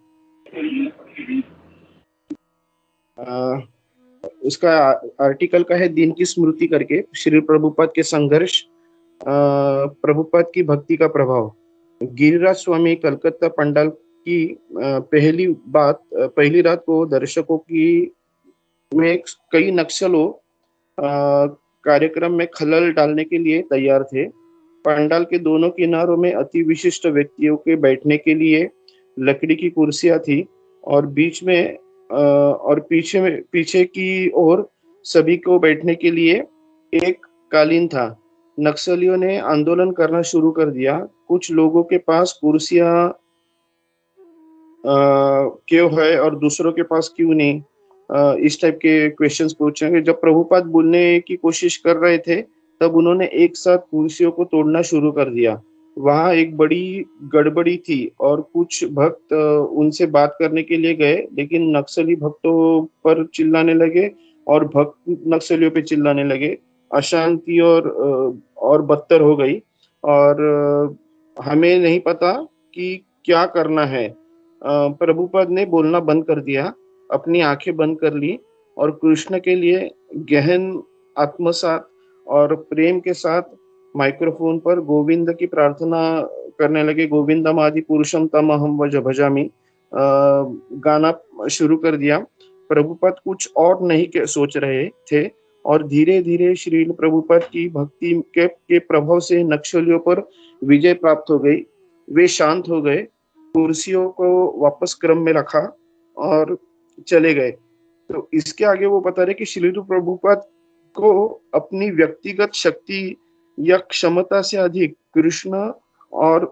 उसका आर्टिकल का है दिन की स्मृति करके, श्री प्रभुपाद के संघर्ष, प्रभुपाद की भक्ति का प्रभाव। गिरिराज स्वामी कलकत्ता पंडाल की पहली रात को दर्शकों की में कई नक्सलों कार्यक्रम में खलल डालने के लिए तैयार थे। पंडाल के दोनों किनारों में अति विशिष्ट व्यक्तियों के बैठने के लिए लकड़ी की कुर्सियां थी, और बीच में और पीछे की ओर सभी को बैठने के लिए एक कालीन था। नक्सलियों ने आंदोलन करना शुरू कर दिया। कुछ लोगों के पास कुर्सियां क्यों है और दूसरों के पास क्यों नहीं, इस टाइप के क्वेश्चंस पूछेंगे। जब प्रभुपाद बोलने की कोशिश कर रहे थे तब उन्होंने एक साथ कुर्सियों को तोड़ना शुरू कर दिया। वहां एक बड़ी गड़बड़ी थी और कुछ भक्त उनसे बात करने के लिए गए, लेकिन नक्सली भक्तों पर चिल्लाने लगे और भक्त नक्सलियों पे चिल्लाने लगे। अशांति और बदतर हो गई, और हमें नहीं पता कि क्या करना है। प्रभुपाद ने बोलना बंद कर दिया, अपनी आंखें बंद कर ली और कृष्ण के लिए गहन आत्मसात और प्रेम के साथ माइक्रोफोन पर गोविंद की प्रार्थना करने लगे। गोविंदम आदि पुरुषम तम अहम वज भजामि गाना शुरू कर दिया। प्रभुपाद कुछ और नहीं सोच रहे थे, और धीरे धीरे श्री प्रभुपाद की भक्ति के प्रभाव से नक्सलियों पर विजय प्राप्त हो गई। वे शांत हो गए, कुर्सियों को वापस क्रम में रखा और चले गए। तो इसके आगे वो बता रहे कि श्री प्रभुपाद को अपनी व्यक्तिगत शक्ति या क्षमता से अधिक कृष्ण और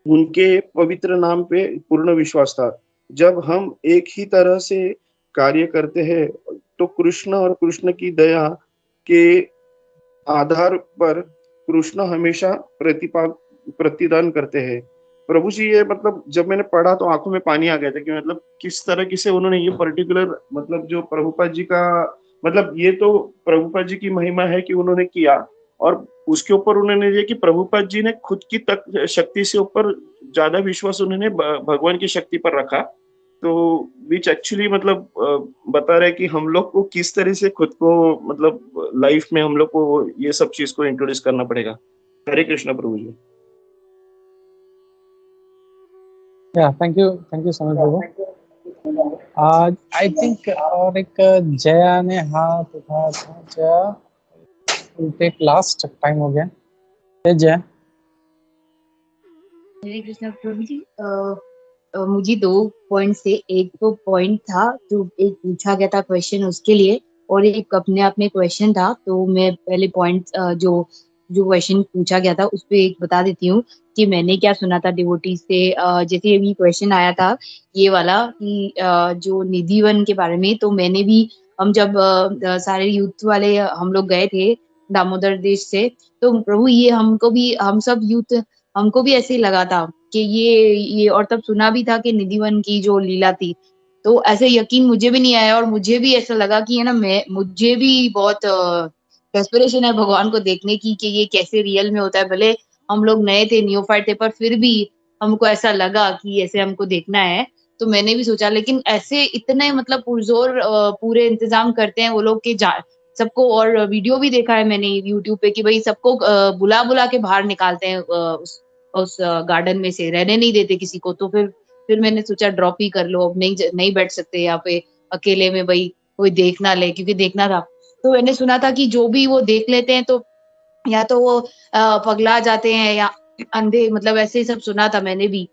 उनके पवित्र नाम पे पूर्ण विश्वास था। जब हम एक ही तरह से कार्य करते हैं तो कृष्ण और कृष्ण की दया के आधार पर कृष्ण हमेशा प्रतिदान करते हैं। प्रभु जी ये मतलब जब मैंने पढ़ा तो आंखों में पानी आ गया था कि मतलब किस तरह से उन्होंने ये पर्टिकुलर मतलब जो प्रभुपाद जी का मतलब ये तो प्रभुपाद जी की महिमा है कि उन्होंने किया, और उसके ऊपर उन्होंने ये कि प्रभुपाद जी ने खुद की तक शक्ति से ऊपर ज्यादा विश्वास उन्होंने भगवान की शक्ति पर रखा। तो विच एक्चुअली मतलब बता रहे कि हम लोग को किस तरह से खुद को मतलब लाइफ में हम लोग को ये सब चीज को इंट्रोड्यूस करना पड़ेगा। हरे कृष्णा प्रभु जी। या थैंक यू समीर प्रभु। आज आई थिंक और एक जया ने हाथ उठाया था। जया टेक लास्ट, टाइम हो गया। जया। हरे कृष्णा प्रभु जी। मुझे 2 पॉइंट से, एक तो पॉइंट था जो एक पूछा गया था क्वेश्चन उसके लिए, और एक अपने आप में क्वेश्चन था। तो मैं पहले पॉइंट जो क्वेश्चन पूछा गया था उस पर एक बता देती हूँ कि मैंने क्या सुना था डिवोटी से। जैसे अभी क्वेश्चन आया था ये वाला कि जो निधिवन के बारे में, तो मैंने भी हम जब सारे यूथ वाले हम लोग गए थे दामोदर देश से, तो प्रभु ये हम सब यूथ हमको भी ऐसे ही लगा था कि ये और तब सुना भी था कि निधिवन की जो लीला थी, तो ऐसे यकीन मुझे भी नहीं आया और मुझे भी ऐसा लगा कि है ना मुझे भी बहुत डेस्परेशन है भगवान को देखने की कि ये कैसे रियल में होता है। भले हम लोग नए थे, नियोफाइट थे, पर फिर भी हमको ऐसा लगा कि ऐसे हमको देखना है। तो मैंने भी सोचा, लेकिन ऐसे इतने मतलब पुरजोर पूरे इंतजाम करते हैं वो लोग के सबको, और वीडियो भी देखा है मैंने यूट्यूब पे कि भाई सबको बुला के बाहर निकालते हैं उस गार्डन में से, रहने नहीं देते किसी को। तो फिर मैंने सोचा ड्रॉप ही कर लो, अब नहीं बैठ सकते यहाँ पे अकेले में, भाई कोई देख ना ले, क्योंकि देखना था। तो मैंने सुना था कि जो भी वो देख लेते हैं तो या तो वो पगला जाते हैं या अंधे, मतलब ऐसे ही सब सुना था मैंने भी।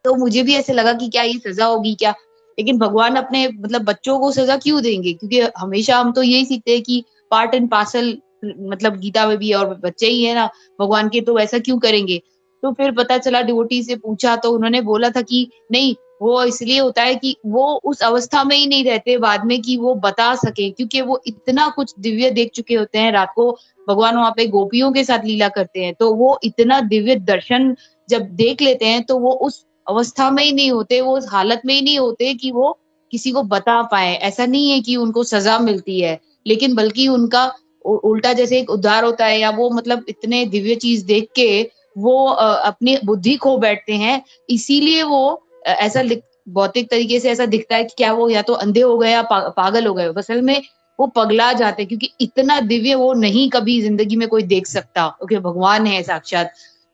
तो मुझे भी ऐसे लगा कि क्या ये सजा होगी क्या? लेकिन भगवान अपने मतलब बच्चों को सजा क्यों देंगे? क्योंकि हमेशा हम तो यही सीखते हैं कि पार्ट एंड पार्सल, मतलब गीता में भी है, और बच्चे ही है ना भगवान के, तो ऐसा क्यों करेंगे? तो फिर पता चला, डिवोटी से पूछा तो उन्होंने बोला था कि नहीं, वो इसलिए होता है कि वो उस अवस्था में ही नहीं रहते बाद में कि वो बता सके, क्योंकि वो इतना कुछ दिव्य देख चुके होते हैं। रात को भगवान वहां पे गोपियों के साथ लीला करते हैं, तो वो इतना दिव्य दर्शन जब देख लेते हैं तो वो उस अवस्था में ही नहीं होते, वो उस हालत में ही नहीं होते कि वो किसी को बता पाए। ऐसा नहीं है कि उनको सजा मिलती है, लेकिन बल्कि उनका उल्टा जैसे एक उद्धार होता है, या वो मतलब इतने दिव्य चीज देख के वो अपनी बुद्धि खो बैठते हैं। इसीलिए वो ऐसा भौतिक तरीके से ऐसा दिखता है कि क्या वो या तो अंधे हो गए या पागल हो गए। असल में वो पगला जाते हैं, क्योंकि इतना दिव्य वो नहीं कभी जिंदगी में कोई देख सकता, क्योंकि भगवान है साक्षात।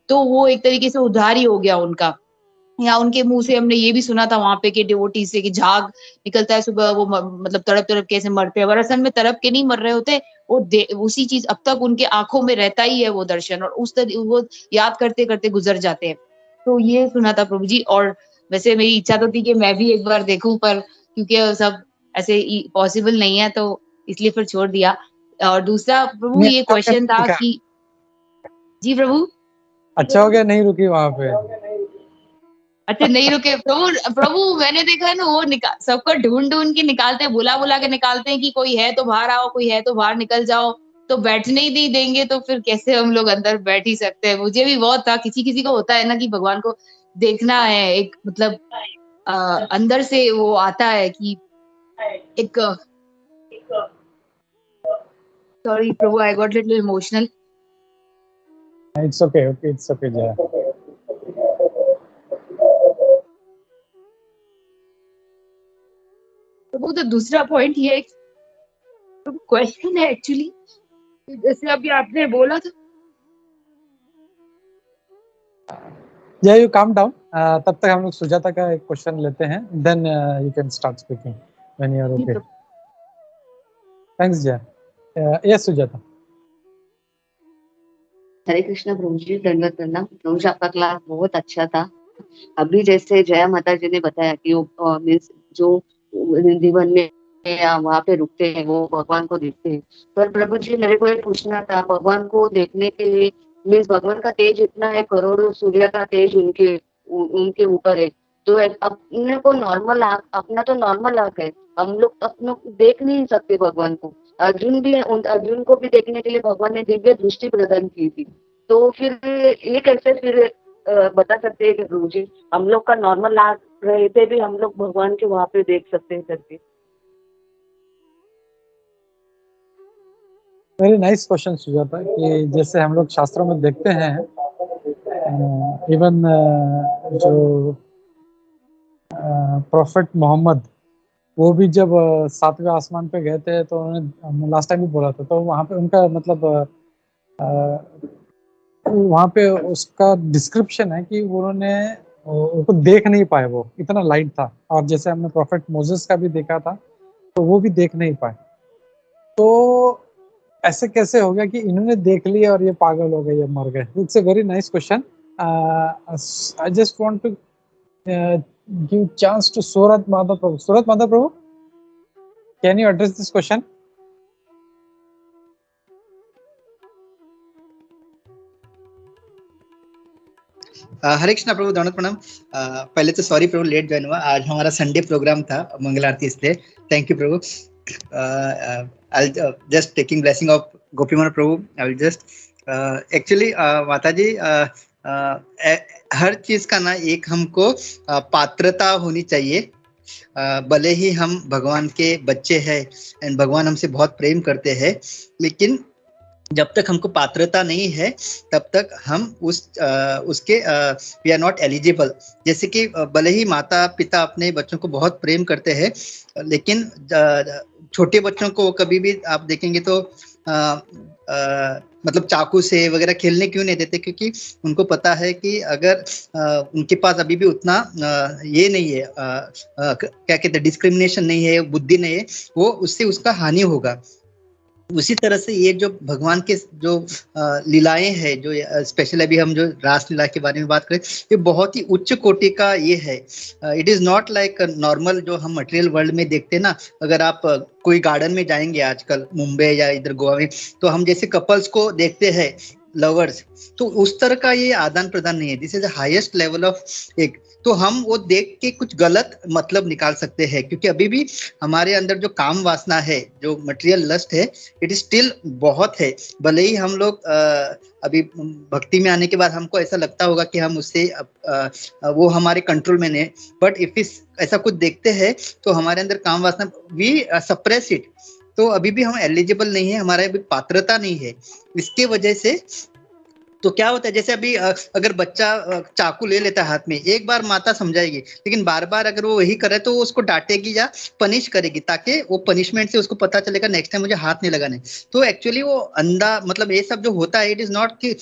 तो वो एक तरीके से उद्धार ही हो गया उनका। या उनके मुंह से हमने ये भी सुना था वहां पे कि डिवोटी से कि झाग निकलता है सुबह, वो मतलब तड़प तड़प के ऐसे मरते हैं, पर असल में तड़प के नहीं मर रहे होते, वो उसी चीज अब तक उनके आंखों में रहता ही है वो दर्शन, और वो याद करते करते गुजर जाते हैं। तो ये सुना था प्रभु जी। और वैसे मेरी इच्छा तो थी कि मैं भी एक बार देखूं, पर क्योंकि सब ऐसे पॉसिबल नहीं है, तो इसलिए फिर छोड़ दिया। और दूसरा प्रभु नहीं, ये अच्छा हो गया क्वेश्चन नहीं था रुका। कि जी प्रभु, अच्छा हो गया नहीं रुकी वहां पे। अच्छा नहीं रुके प्रभु। प्रभु मैंने देखा है ना, वो सबको ढूंढ ढूंढ के निकालते हैं, बुला बुला के निकालते हैं कि कोई है तो बाहर आओ, कोई है तो बाहर निकल जाओ। तो बैठने ही नहीं देंगे तो फिर कैसे हम लोग अंदर बैठ ही सकते हैं? मुझे भी बहुत था, किसी किसी को होता है ना कि भगवान को देखना है, एक मतलब अंदर से वो आता है कि एक, सॉरी प्रभु, I got little emotional. It's okay, okay, it's okay Jaya. प्रभु तो दूसरा पॉइंट ये क्वेश्चन है एक्चुअली, जैसे अभी आपने बोला था। Jaya you calm down. तब तक हम लोग सुजाता का एक क्वेश्चन लेते हैं, then you can start speaking when you are okay. Thanks Jaya. Yes Sujata. Hare Krishna प्रभु जी, दंडवत प्रणाम प्रभु जी, आपका क्लास बहुत अच्छा था। अभी जैसे जया माता जी ने बताया कि वो मीन्स जो जीवन में या वहाँ पे रुकते हैं वो भगवान को देखते हैं, पर प्रभु जी मेरे को ये पूछना था, भगवान को देखने के लिए मीन्स भगवान का तेज इतना है, करोड़ों सूर्य का तेज उनके ऊपर है, तो अपने को नॉर्मल आँख, अपना तो नॉर्मल आँख है, हम लोग अपने देख नहीं सकते भगवान को। अर्जुन को भी देखने के लिए भगवान ने दिव्य दृष्टि प्रदान की थी, तो फिर ये कैसे फिर बता सकते हैं कि प्रभु जी हम लोग का नॉर्मल आँख रहते भी हम लोग भगवान के वहाँ पे देख सकते हैं करके? वेरी नाइस क्वेश्चन सुजाता, कि जैसे हम लोग शास्त्रों में देखते हैं, इवन जो प्रॉफिट मोहम्मद, वो भी जब 7वें आसमान पे गए थे, तो उन्होंने लास्ट टाइम भी बोला था, तो वहाँ पे उनका मतलब वहाँ पे उसका डिस्क्रिप्शन है कि उन्होंने उसको देख नहीं पाए, वो इतना लाइट था। और जैसे हमने प्रॉफिट मोसेस का भी देखा था, तो वो भी देख नहीं पाए। तो ऐसे कैसे हो गया कि इन्होंने देख लिया और ये पागल हो गए, ये मर गए? It's a very nice question. I just want to give chance to Surat Madhav Prabhu. Surat Madhav Prabhu, can you address this question? हरे कृष्णा प्रभु, दंडवत प्रणाम। पहले तो सॉरी प्रभु, लेट ज्वाइन हुआ, आज हमारा संडे प्रोग्राम था मंगल आरती, इसलिए thank you Prabhu. I'll just taking blessing of Gopimana Prabhu. I will just actually माता जी हर चीज का ना एक हमको पात्रता होनी चाहिए। भले ही हम भगवान के बच्चे हैं एंड भगवान हमसे बहुत प्रेम करते हैं, लेकिन जब तक हमको पात्रता नहीं है तब तक हम उसके वी आर नॉट एलिजिबल। जैसे कि भले ही माता पिता अपने बच्चों को बहुत प्रेम करते हैं, लेकिन छोटे बच्चों को कभी भी आप देखेंगे तो मतलब चाकू से वगैरह खेलने क्यों नहीं देते, क्योंकि उनको पता है कि अगर उनके पास अभी भी उतना ये नहीं है, क्या कहते हैं, डिस्क्रिमिनेशन नहीं है, बुद्धि नहीं है, वो उससे उसका हानि होगा। उसी तरह से ये जो भगवान के जो लीलाएं हैं, जो स्पेशल अभी हम जो रासलीला के बारे में बात करें, ये बहुत ही उच्च कोटि का ये है। It is not like normal जो हम मटेरियल वर्ल्ड में देखते हैं ना। अगर आप कोई गार्डन में जाएंगे आजकल मुंबई या इधर गोवा में, तो हम जैसे कपल्स को देखते हैं, लवर्स, तो उस तरह का ये आदान प्रदान नहीं है। This is the highest level of एक। तो हम वो देख के कुछ गलत मतलब निकाल सकते हैं, क्योंकि अभी भी हमारे अंदर जो काम वासना है, जो मटेरियल लस्ट है, इट इज स्टिल बहुत है। भले ही हम लोग अभी भक्ति में आने के बाद हमको ऐसा लगता होगा कि हम उससे वो हमारे कंट्रोल में नहीं, बट इफ इस ऐसा कुछ देखते हैं तो हमारे अंदर काम वासना वी सप्रेस इट। तो अभी भी हम एलिजिबल नहीं है, हमारा अभी पात्रता नहीं है। इसके वजह से तो क्या होता है, जैसे अभी अगर बच्चा चाकू ले लेता है हाथ में, एक बार माता समझाएगी, लेकिन बार बार अगर वो वही करे तो वो उसको डांटेगी या पनिश करेगी, ताकि वो पनिशमेंट से उसको पता चलेगा नेक्स्ट टाइम मुझे हाथ नहीं लगाने। तो एक्चुअली वो अंधा मतलब ये सब जो होता है, इट इज नॉट कि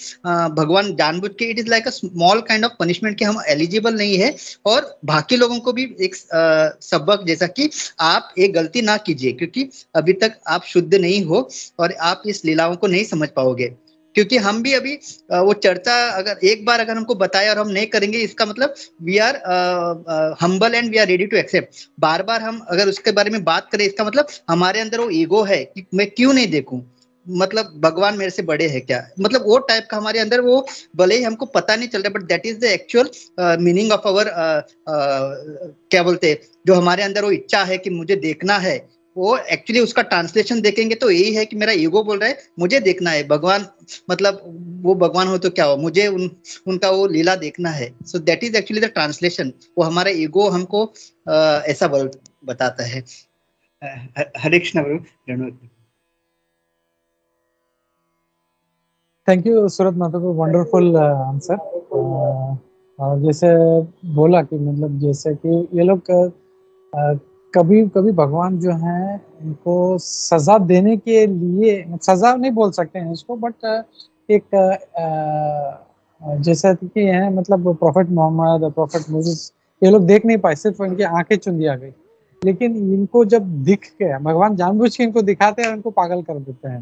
भगवान जानबूझ के, it is like a small kind of punishment कि हम एलिजिबल नहीं है। और बाकी लोगों को भी एक सबक, जैसा कि आप एक गलती ना कीजिए, क्योंकि अभी तक आप शुद्ध नहीं हो और आप इस लीलाओं को नहीं समझ पाओगे। क्योंकि हम भी अभी वो चर्चा अगर एक बार अगर हमको बताया और हम नहीं करेंगे, इसका मतलब we are humble and we are ready to accept. बार बार हम अगर उसके बारे में बात करें, इसका मतलब हमारे अंदर वो ईगो है कि मैं क्यों नहीं देखूं, मतलब भगवान मेरे से बड़े हैं क्या, मतलब वो टाइप का हमारे अंदर वो, भले ही हमको पता नहीं चल रहा, but that is the actual meaning of our क्या बोलते हैं, जो हमारे अंदर वो इच्छा है कि मुझे देखना है, वो एक्चुअली उसका ट्रांसलेशन देखेंगे तो यही है कि मेरा ईगो बोल रहा है मुझे देखना है भगवान, मतलब वो भगवान हो तो क्या हो, मुझे उनका वो लीला देखना है। सो that is actually the translation. वो हमारा ईगो हमको ऐसा बताता है। हरे कृष्ण प्रभु। थैंक यू सूरत माता को, वंडरफुल आंसर। और जैसे बोला कि मतलब जैसे कि ये लोग कभी कभी भगवान जो है इनको सजा देने के लिए, सजा नहीं बोल सकते हैं इसको, बट एक जैसा कि है मतलब प्रॉफेट मोहम्मद, प्रॉफेट मोसेस, ये लोग देख नहीं पाए, सिर्फ इनकी आंखें चुन दिया गई। लेकिन इनको जब दिख गया, भगवान जानबूझ के इनको दिखाते हैं और इनको पागल कर देते हैं।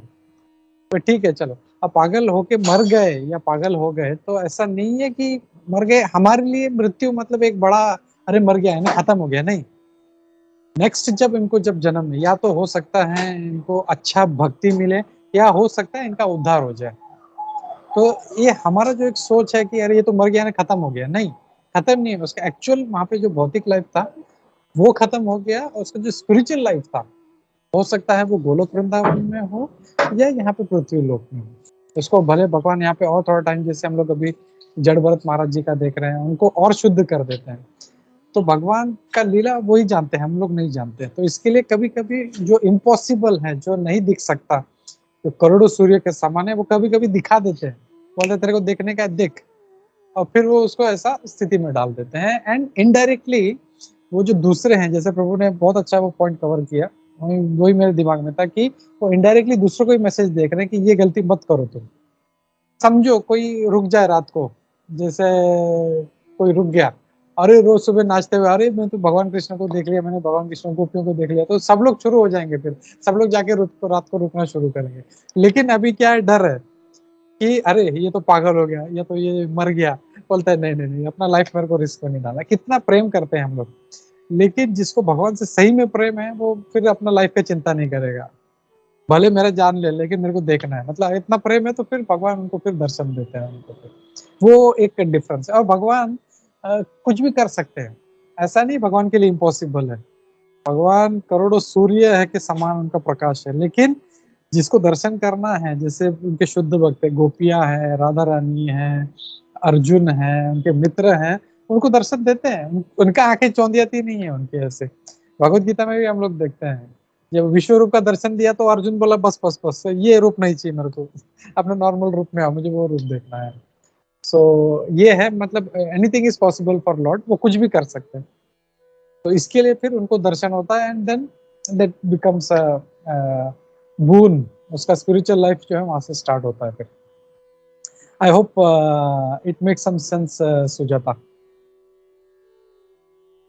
तो ठीक है चलो, अब पागल होके मर गए या पागल हो गए तो ऐसा नहीं है कि मर गए, हमारे लिए मृत्यु मतलब एक बड़ा अरे मर गया है ना, खत्म हो गया, नहीं। नेक्स्ट जब इनको जब जन्म में, या तो हो सकता है इनको अच्छा भक्ति मिले, या हो सकता है इनका उद्धार हो जाए। तो ये हमारा जो एक सोच है कि अरे ये तो मर गया ना, खत्म हो गया, नहीं, खत्म नहीं है। उसका एक्चुअल वहां पे जो भौतिक लाइफ था वो खत्म हो गया, और उसका जो स्पिरिचुअल लाइफ था, हो सकता है वो गोलोक वृंदावन में हो या यहाँ पे पृथ्वी लोक में हो। उसको भले भगवान यहाँ पे और थोड़ा टाइम, जैसे हम लोग अभी जड़ भरत महाराज जी का देख रहे हैं, उनको और शुद्ध कर देते हैं। तो भगवान का लीला वही जानते हैं, हम लोग नहीं जानते। तो इसके लिए कभी कभी जो इम्पॉसिबल है, जो नहीं दिख सकता, जो करोड़ों सूर्य के समान है, वो कभी कभी दिखा देते हैं, बोलते तेरे को देखने का देख, और फिर वो उसको ऐसा स्थिति में डाल देते हैं। एंड इनडायरेक्टली वो जो दूसरे हैं, जैसे प्रभु ने बहुत अच्छा वो पॉइंट कवर किया, वही मेरे दिमाग में था कि वो इनडायरेक्टली दूसरों को ही मैसेज देख रहे हैं कि ये गलती मत करो तुम। समझो कोई रुक जाए रात को, जैसे कोई रुक गया, अरे रोज सुबह नाचते हुए, अरे मैं तो भगवान कृष्ण को देख लिया, मैंने भगवान कृष्ण गोपियों को देख लिया, तो सब लोग शुरू हो जाएंगे, फिर सब लोग जाके रात को रुकना शुरू करेंगे। लेकिन अभी क्या है, डर है कि अरे ये तो पागल हो गया, या तो ये मर गया, बोलता है नहीं नहीं नहीं, अपना लाइफ मेरे को रिस्क में नहीं डालना। कितना प्रेम करते हैं हम लोग। लेकिन जिसको भगवान से सही में प्रेम है, वो फिर अपना लाइफ की चिंता नहीं करेगा, भले मेरा जान ले, लेकिन मेरे को देखना है, मतलब इतना प्रेम है। तो फिर भगवान उनको फिर दर्शन देते हैं उनको, फिर वो एक डिफरेंस है। और भगवान कुछ भी कर सकते हैं, ऐसा नहीं भगवान के लिए इम्पॉसिबल है। भगवान करोड़ों सूर्य है के समान उनका प्रकाश है, लेकिन जिसको दर्शन करना है, जैसे उनके शुद्ध भक्त है, गोपियां हैं, राधा रानी है, अर्जुन है, उनके मित्र हैं, उनको दर्शन देते हैं। उनका आंखें चौंधियाती नहीं है उनके ऐसे। भगवत गीता में भी हम लोग देखते हैं, जब विश्व रूप का दर्शन दिया तो अर्जुन बोला बस बस बस, ये रूप नहीं चाहिए मेरे को, अपने नॉर्मल रूप में आओ, मुझे वो रूप देखना है। सो ये है, मतलब anything is possible for Lord, वो कुछ भी कर सकते हैं। तो इसके लिए फिर उनको दर्शन होता है, and then that becomes a boon, उसका स्पिरिचुअल लाइफ जो है वहां से स्टार्ट होता है फिर। I hope it makes some sense Sujata.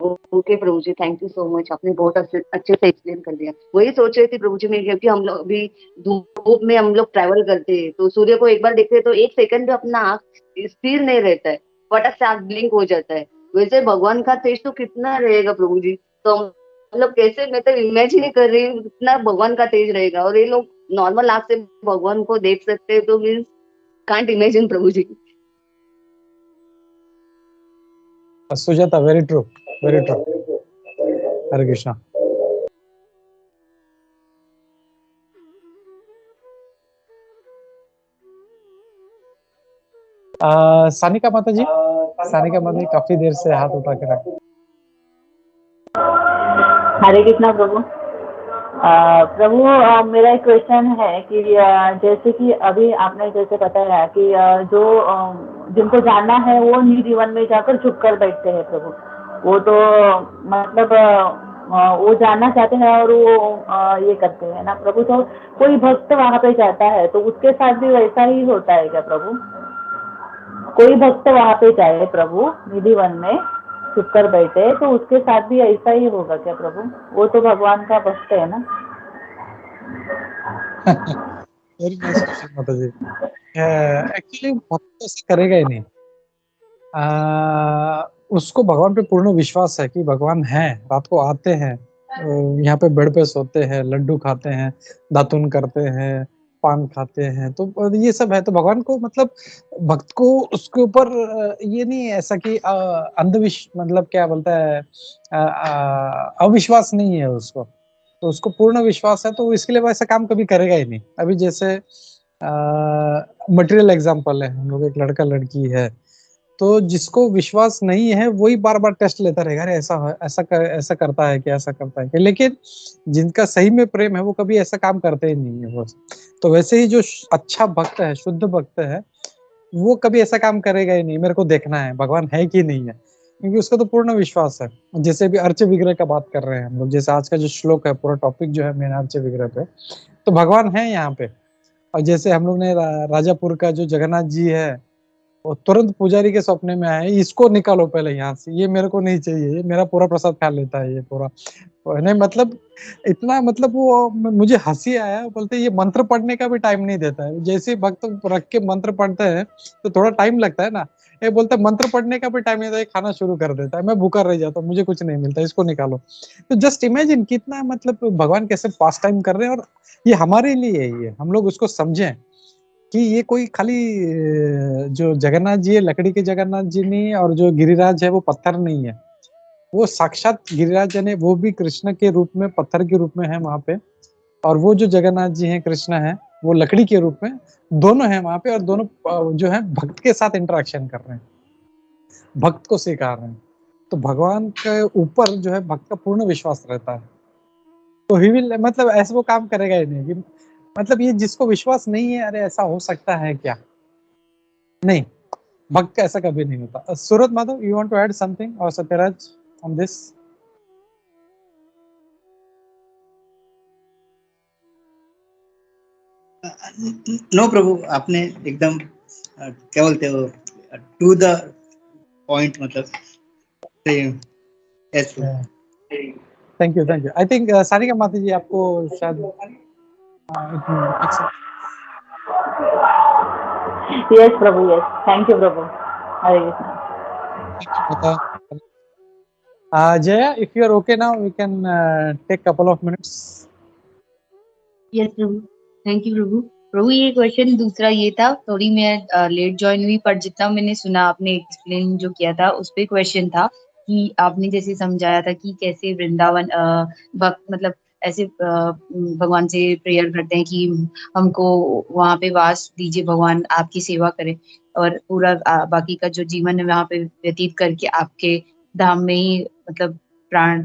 Okay Prabhu ji, thank you so much, आपने बहुत अच्छे से एक्सप्लेन कर दिया। वही सोच रही थी प्रभु जी मैं, क्योंकि हम लोग अभी धूप में हम लोग ट्रैवल करते हैं, तो सूर्य को एक बार देखते हैं तो एक सेकंड भी अपना आंख स्थिर नहीं रहता है, फटक से आंख ब्लिंक हो जाता है। वैसे भगवान का तेज तो कितना रहेगा प्रभु जी, तो हम लोग कैसे, मैं तो इमेजिन ही कर रही हूँ कितना भगवान का तेज रहेगा, और ये लोग नॉर्मल आंख से भगवान को देख सकते हैं, तो मीन्स कांट इमेजिन प्रभु जी। Sujata, very true, very true. Hare Krishna. Sanika माता जी, सानिका माता जी काफी देर से हाथ उठा के रखे। हरे कृष्णा प्रभु। प्रभु मेरा एक क्वेश्चन है कि जैसे कि अभी आपने जैसे बताया कि जो जिनको जानना है वो निधि वन में जाकर छुप कर बैठते हैं प्रभु, वो तो मतलब वो जानना चाहते हैं और वो ये करते हैं ना प्रभु। तो कोई भक्त वहां पे जाता है तो उसके साथ भी वैसा ही होता है क्या प्रभु? कोई भक्त वहां पे जाए प्रभु निधि वन में छुप कर बैठे तो उसके साथ भी ऐसा ही होगा क्या प्रभु? वो तो भगवान का भक्त है ना। वेरी नाइस क्वेश्चन माता जी। एक्चुअली भक्त ऐसा करेगा ही नहीं। उसको भगवान पे पूर्ण विश्वास है कि भगवान है, रात को आते हैं, यहाँ पे बेड पे सोते हैं, लड्डू खाते हैं, दातुन करते हैं, पान खाते हैं, तो ये सब है। तो भगवान को मतलब भक्त को उसके ऊपर ये नहीं है ऐसा कि मतलब क्या बोलता है, अविश्वास नहीं है उसको, तो उसको पूर्ण विश्वास है, तो इसके लिए वो ऐसा काम कभी करेगा ही नहीं। अभी जैसे मटेरियल एग्जांपल है, हम लोग एक लड़का लड़की है, तो जिसको विश्वास नहीं है वही बार बार टेस्ट लेता रहेगा, अरे ऐसा करता है क्या, ऐसा करता है क्या। लेकिन जिनका सही में प्रेम है वो कभी ऐसा काम करते ही नहीं है वो। तो वैसे ही जो अच्छा भक्त है, शुद्ध भक्त है, वो कभी ऐसा काम करेगा ही नहीं, मेरे को देखना है भगवान है कि नहीं है, क्योंकि उसका तो पूर्ण विश्वास है। जैसे भी अर्च विग्रह का बात कर रहे हैं हम लोग, जैसे आज का जो श्लोक है, पूरा टॉपिक जो है मेन अर्च विग्रह पे, तो भगवान है यहाँ पे। और जैसे हम लोग ने राजापुर का जो जगन्नाथ जी है, वो तुरंत पुजारी के सपने में आए, इसको निकालो पहले यहाँ से, ये मेरे को नहीं चाहिए, ये मेरा पूरा प्रसाद खा लेता है ये पूरा। नहीं मतलब इतना, मतलब वो मुझे हंसी आया, बोलते ये मंत्र पढ़ने का भी टाइम नहीं देता है। जैसे भक्त रख के मंत्र पढ़ते हैं तो थोड़ा टाइम लगता है ना, ये बोलते मंत्र पढ़ने का भी टाइम नहीं देता है, खाना शुरू कर देता है, मैं भूखा रह जाता हूँ, मुझे कुछ नहीं मिलता, इसको निकालो। तो जस्ट इमेजिन कितना मतलब भगवान कैसे पास टाइम कर रहे हैं, और ये हमारे लिए है, ये हम लोग उसको समझें कि ये कोई खाली जो जगन्नाथ जी है लकड़ी के जगन्नाथ जी नहीं, और जो गिरिराज है वो पत्थर नहीं है, वो साक्षात गिरिराज है, वो भी कृष्ण के रूप में, पत्थर के रूप में है वहां पे। और वो जो जगन्नाथ जी हैं, कृष्ण है, वो लकड़ी के रूप में, दोनों हैं वहां पे, और दोनों जो है भक्त के साथ इंटरेक्शन कर रहे हैं, भक्त को सिखा रहे हैं। तो भगवान के ऊपर जो है भक्त का पूर्ण विश्वास रहता है, तो ही विल, मतलब ऐसे वो काम करेगा ही नहीं कि मतलब ये जिसको विश्वास नहीं है, अरे ऐसा हो सकता है क्या, नहीं, भक्त का ऐसा कभी नहीं होता। Surat Madhav, you want to add something or Satyaraj on this? No प्रभु, आपने एकदम क्या बोलते हो, टू द पॉइंट, मतलब thank you, thank you. I think Sarika माता जी आपको शायद यस प्रभु, यस, थैंक यू प्रभु। Hare Krishna. Jaya, if you are okay now, we can take couple of minutes. Yes प्रभु, थैंक यू प्रभु। प्रभु ये क्वेश्चन दूसरा ये था, थोड़ी मैं लेट ज्वाइन हुई, पर जितना मैंने सुना आपने एक्सप्लेन जो किया था उस पे क्वेश्चन था कि आपने जैसे समझाया था कि कैसे वृंदावन भक्त मतलब ऐसे भगवान से प्रेयर करते हैं कि हमको वहाँ पे वास दीजिए भगवान, आपकी सेवा करें और पूरा बाकी का जो जीवन है वहाँ पे व्यतीत करके आपके धाम में ही मतलब प्राण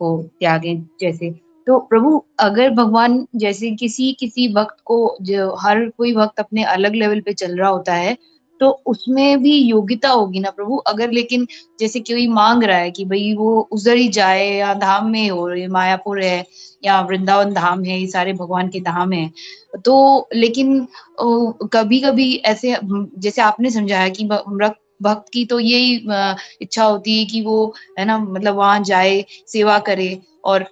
को त्यागें जैसे। तो प्रभु अगर भगवान जैसे किसी किसी भक्त को, जो हर कोई भक्त अपने अलग लेवल पे चल रहा होता है, तो उसमें भी योग्यता होगी ना प्रभु? अगर लेकिन जैसे कोई मांग रहा है कि भाई वो उधर ही जाए या धाम में हो, ये मायापुर है या वृंदावन धाम है, ये सारे भगवान के धाम है, तो लेकिन कभी कभी ऐसे जैसे आपने समझाया कि भक्त की तो यही इच्छा होती है कि वो है ना मतलब वहां जाए, सेवा करे और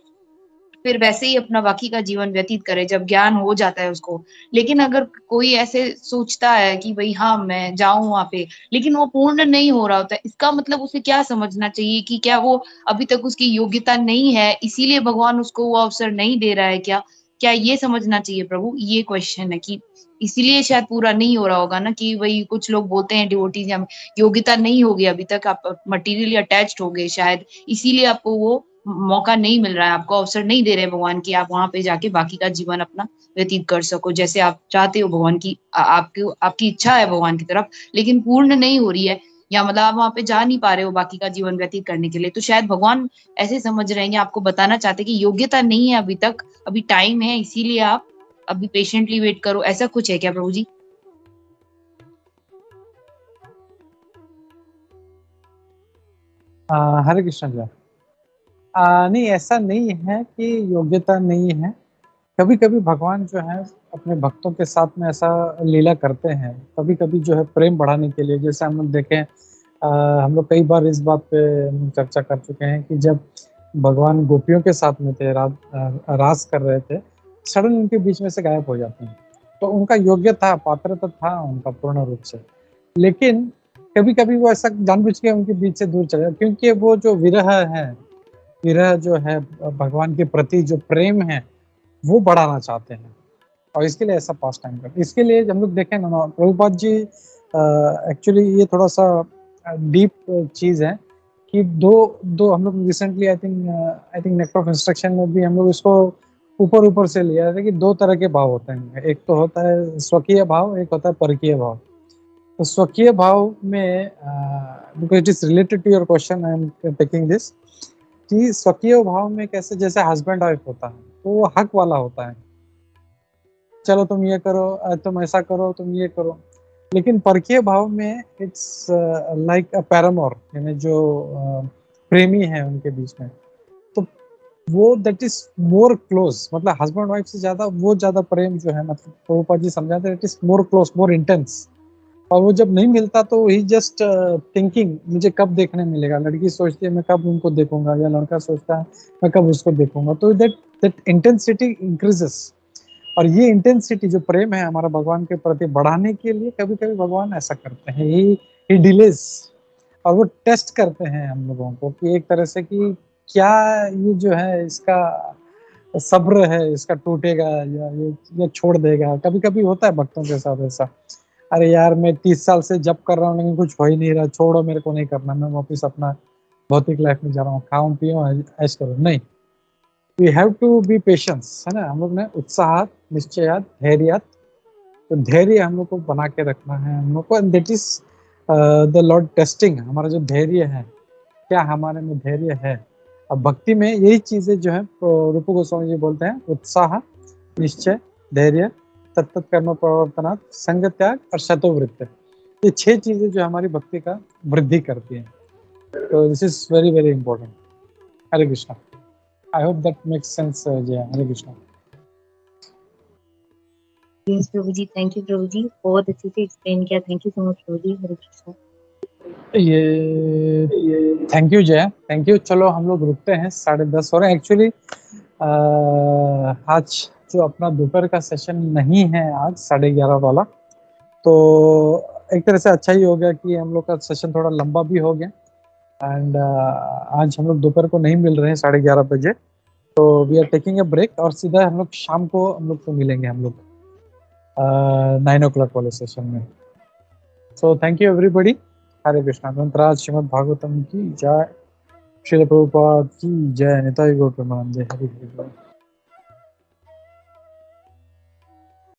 फिर वैसे ही अपना बाकी का जीवन व्यतीत करे जब ज्ञान हो जाता है उसको। लेकिन अगर कोई ऐसे सोचता है कि भाई हाँ मैं जाऊं वहां पे, लेकिन वो पूर्ण नहीं हो रहा होता है, इसका मतलब उसे क्या समझना चाहिए कि क्या वो अभी तक उसकी योग्यता नहीं है इसीलिए भगवान उसको वो अवसर नहीं दे रहा है क्या? क्या ये समझना चाहिए प्रभु? ये क्वेश्चन है कि इसीलिए शायद पूरा नहीं हो रहा होगा ना, कि वही कुछ लोग बोलते हैं डिवोटीज, हम योग्यता नहीं होगी अभी तक, आप मटेरियली अटैच्ड हो गए शायद, इसीलिए आपको वो मौका नहीं मिल रहा है, आपको अवसर नहीं दे रहे भगवान कि आप वहां पे जाके बाकी का जीवन अपना व्यतीत कर सको जैसे आप चाहते हो भगवान की, आपकी आपकी इच्छा है भगवान की तरफ, लेकिन पूर्ण नहीं हो रही है, या मतलब आप वहां पे जा नहीं पा रहे हो बाकी का जीवन व्यतीत करने के लिए, तो शायद भगवान ऐसे समझ रहे हैं, आपको बताना चाहते हैं कि योग्यता नहीं है अभी तक, अभी टाइम है, इसीलिए आप अभी पेशेंटली वेट करो, ऐसा कुछ है क्या प्रभु जी? हरे कृष्ण जी। नहीं, ऐसा नहीं है कि योग्यता नहीं है। कभी कभी भगवान जो है अपने भक्तों के साथ में ऐसा लीला करते हैं, कभी कभी जो है प्रेम बढ़ाने के लिए। जैसे हम लोग देखें, हम लोग कई बार इस बात पे हम लोग चर्चा कर चुके हैं कि जब भगवान गोपियों के साथ में थे, रास कर रहे थे, सडन उनके बीच में से गायब हो जाते हैं। तो उनका योग्य था, पात्रता था उनका पूर्ण रूप से, लेकिन कभी कभी वो ऐसा जानबूझ के उनके बीच से दूर चले जाते, क्योंकि वो जो विरह है, विरह जो है भगवान के प्रति जो प्रेम है वो बढ़ाना चाहते हैं, और इसके लिए ऐसा पास टाइम करते हैं। इसके लिए हम लोग देखें ना, प्रभुपाद जी एक्चुअली ये थोड़ा सा डीप चीज है कि दो दो हम लोग recently I think naked of instruction में भी हम लोग इसको ऊपर ऊपर से लिया था कि दो तरह के भाव होते हैं, एक तो होता है स्वकीय भाव, एक होता है परकीय भाव। तो स्वकीय भाव में because it is related to your question, I am taking this, कि स्वकीय भाव में कैसे, जैसे हस्बैंड वाइफ होता है तो वो हक वाला होता है, चलो तुम ये करो, तुम ऐसा करो, तुम ये करो। लेकिन परकीय भाव में इट्स लाइक अ पैरामोर, यानी जो प्रेमी है उनके बीच में, तो वो दैट इज मोर क्लोज, मतलब हस्बैंड वाइफ से ज्यादा वो ज्यादा प्रेम जो है, मतलब प्रभुपाद जी समझाते हैं, it is more close, more intense. और वो जब नहीं मिलता तो ही जस्ट थिंकिंग मुझे कब देखने मिलेगा, लड़की सोचती है मैं कब उनको देखूंगा, या लड़का सोचता है मैं कब उसको देखूंगा। तो दैट दैट इंटेंसिटी इंक्रीजेस, और ये इंटेंसिटी जो प्रेम है हमारा भगवान के प्रति बढ़ाने के लिए कभी कभी भगवान ऐसा करते हैं, ही डिलेस, और वो टेस्ट करते हैं हम लोगों को कि एक तरह से कि क्या ये जो है इसका सब्र है, इसका टूटेगा या छोड़ देगा। कभी कभी होता है भक्तों के साथ ऐसा, अरे यार मैं 30 साल से जब कर रहा हूँ लेकिन कुछ हो ही नहीं रहा, छोड़ो मेरे को नहीं करना, मैं वापिस अपना भौतिक लाइफ में जा रहा हूँ, खाऊं पीऊं ऐश करो। नहीं, we have to be patience, है ना, हम लोग ने उत्साह, निश्चयात, धैर्यात, तो धैर्य हम लोग को बना के रखना है हम लोग को, that is the Lord testing हमारा जो धैर्य है, क्या हमारे में धैर्य है। अब भक्ति में यही चीजें जो है रूप गोस्वामी जी बोलते हैं, उत्साह, निश्चय, धैर्य, तत्त कर्म प्रवर्तनात्, संग त्याग और शतोवृत्ति, ये 6 चीजें जो हमारी भक्ति का वृद्धि करती हैं। तो this is very very important. Hare Krishna, I hope that makes sense Jay. Hare Krishna. Yes प्रभु जी, थैंक यू प्रभु जी, बहुत अच्छे से एक्सप्लेन किया, थैंक यू सो मच प्रभु जी। Hare Krishna. Yeah thank you Jay, thank you. चलो हम लोग रुकते हैं, 10:30 हो रहे हैं एक्चुअली। आज जो अपना दोपहर का सेशन नहीं है आज 11:30 वाला, तो एक तरह से अच्छा ही हो गया कि हम लोग का सेशन थोड़ा लंबा भी हो गया। एंड आज हम लोग दोपहर को नहीं मिल रहे हैं 11:30 बजे, तो we are taking a break, और सीधा हम लोग शाम को हम लोग को मिलेंगे, हम लोग 9 o'clock वाले सेशन में। So thank you everybody. Hare Krishna. ग्रंथराज श्रीमद् भागवतम की जय। श्रील प्रभुपाद की जय। निताई गौर प्रमानंदे। हरि हरि बोल।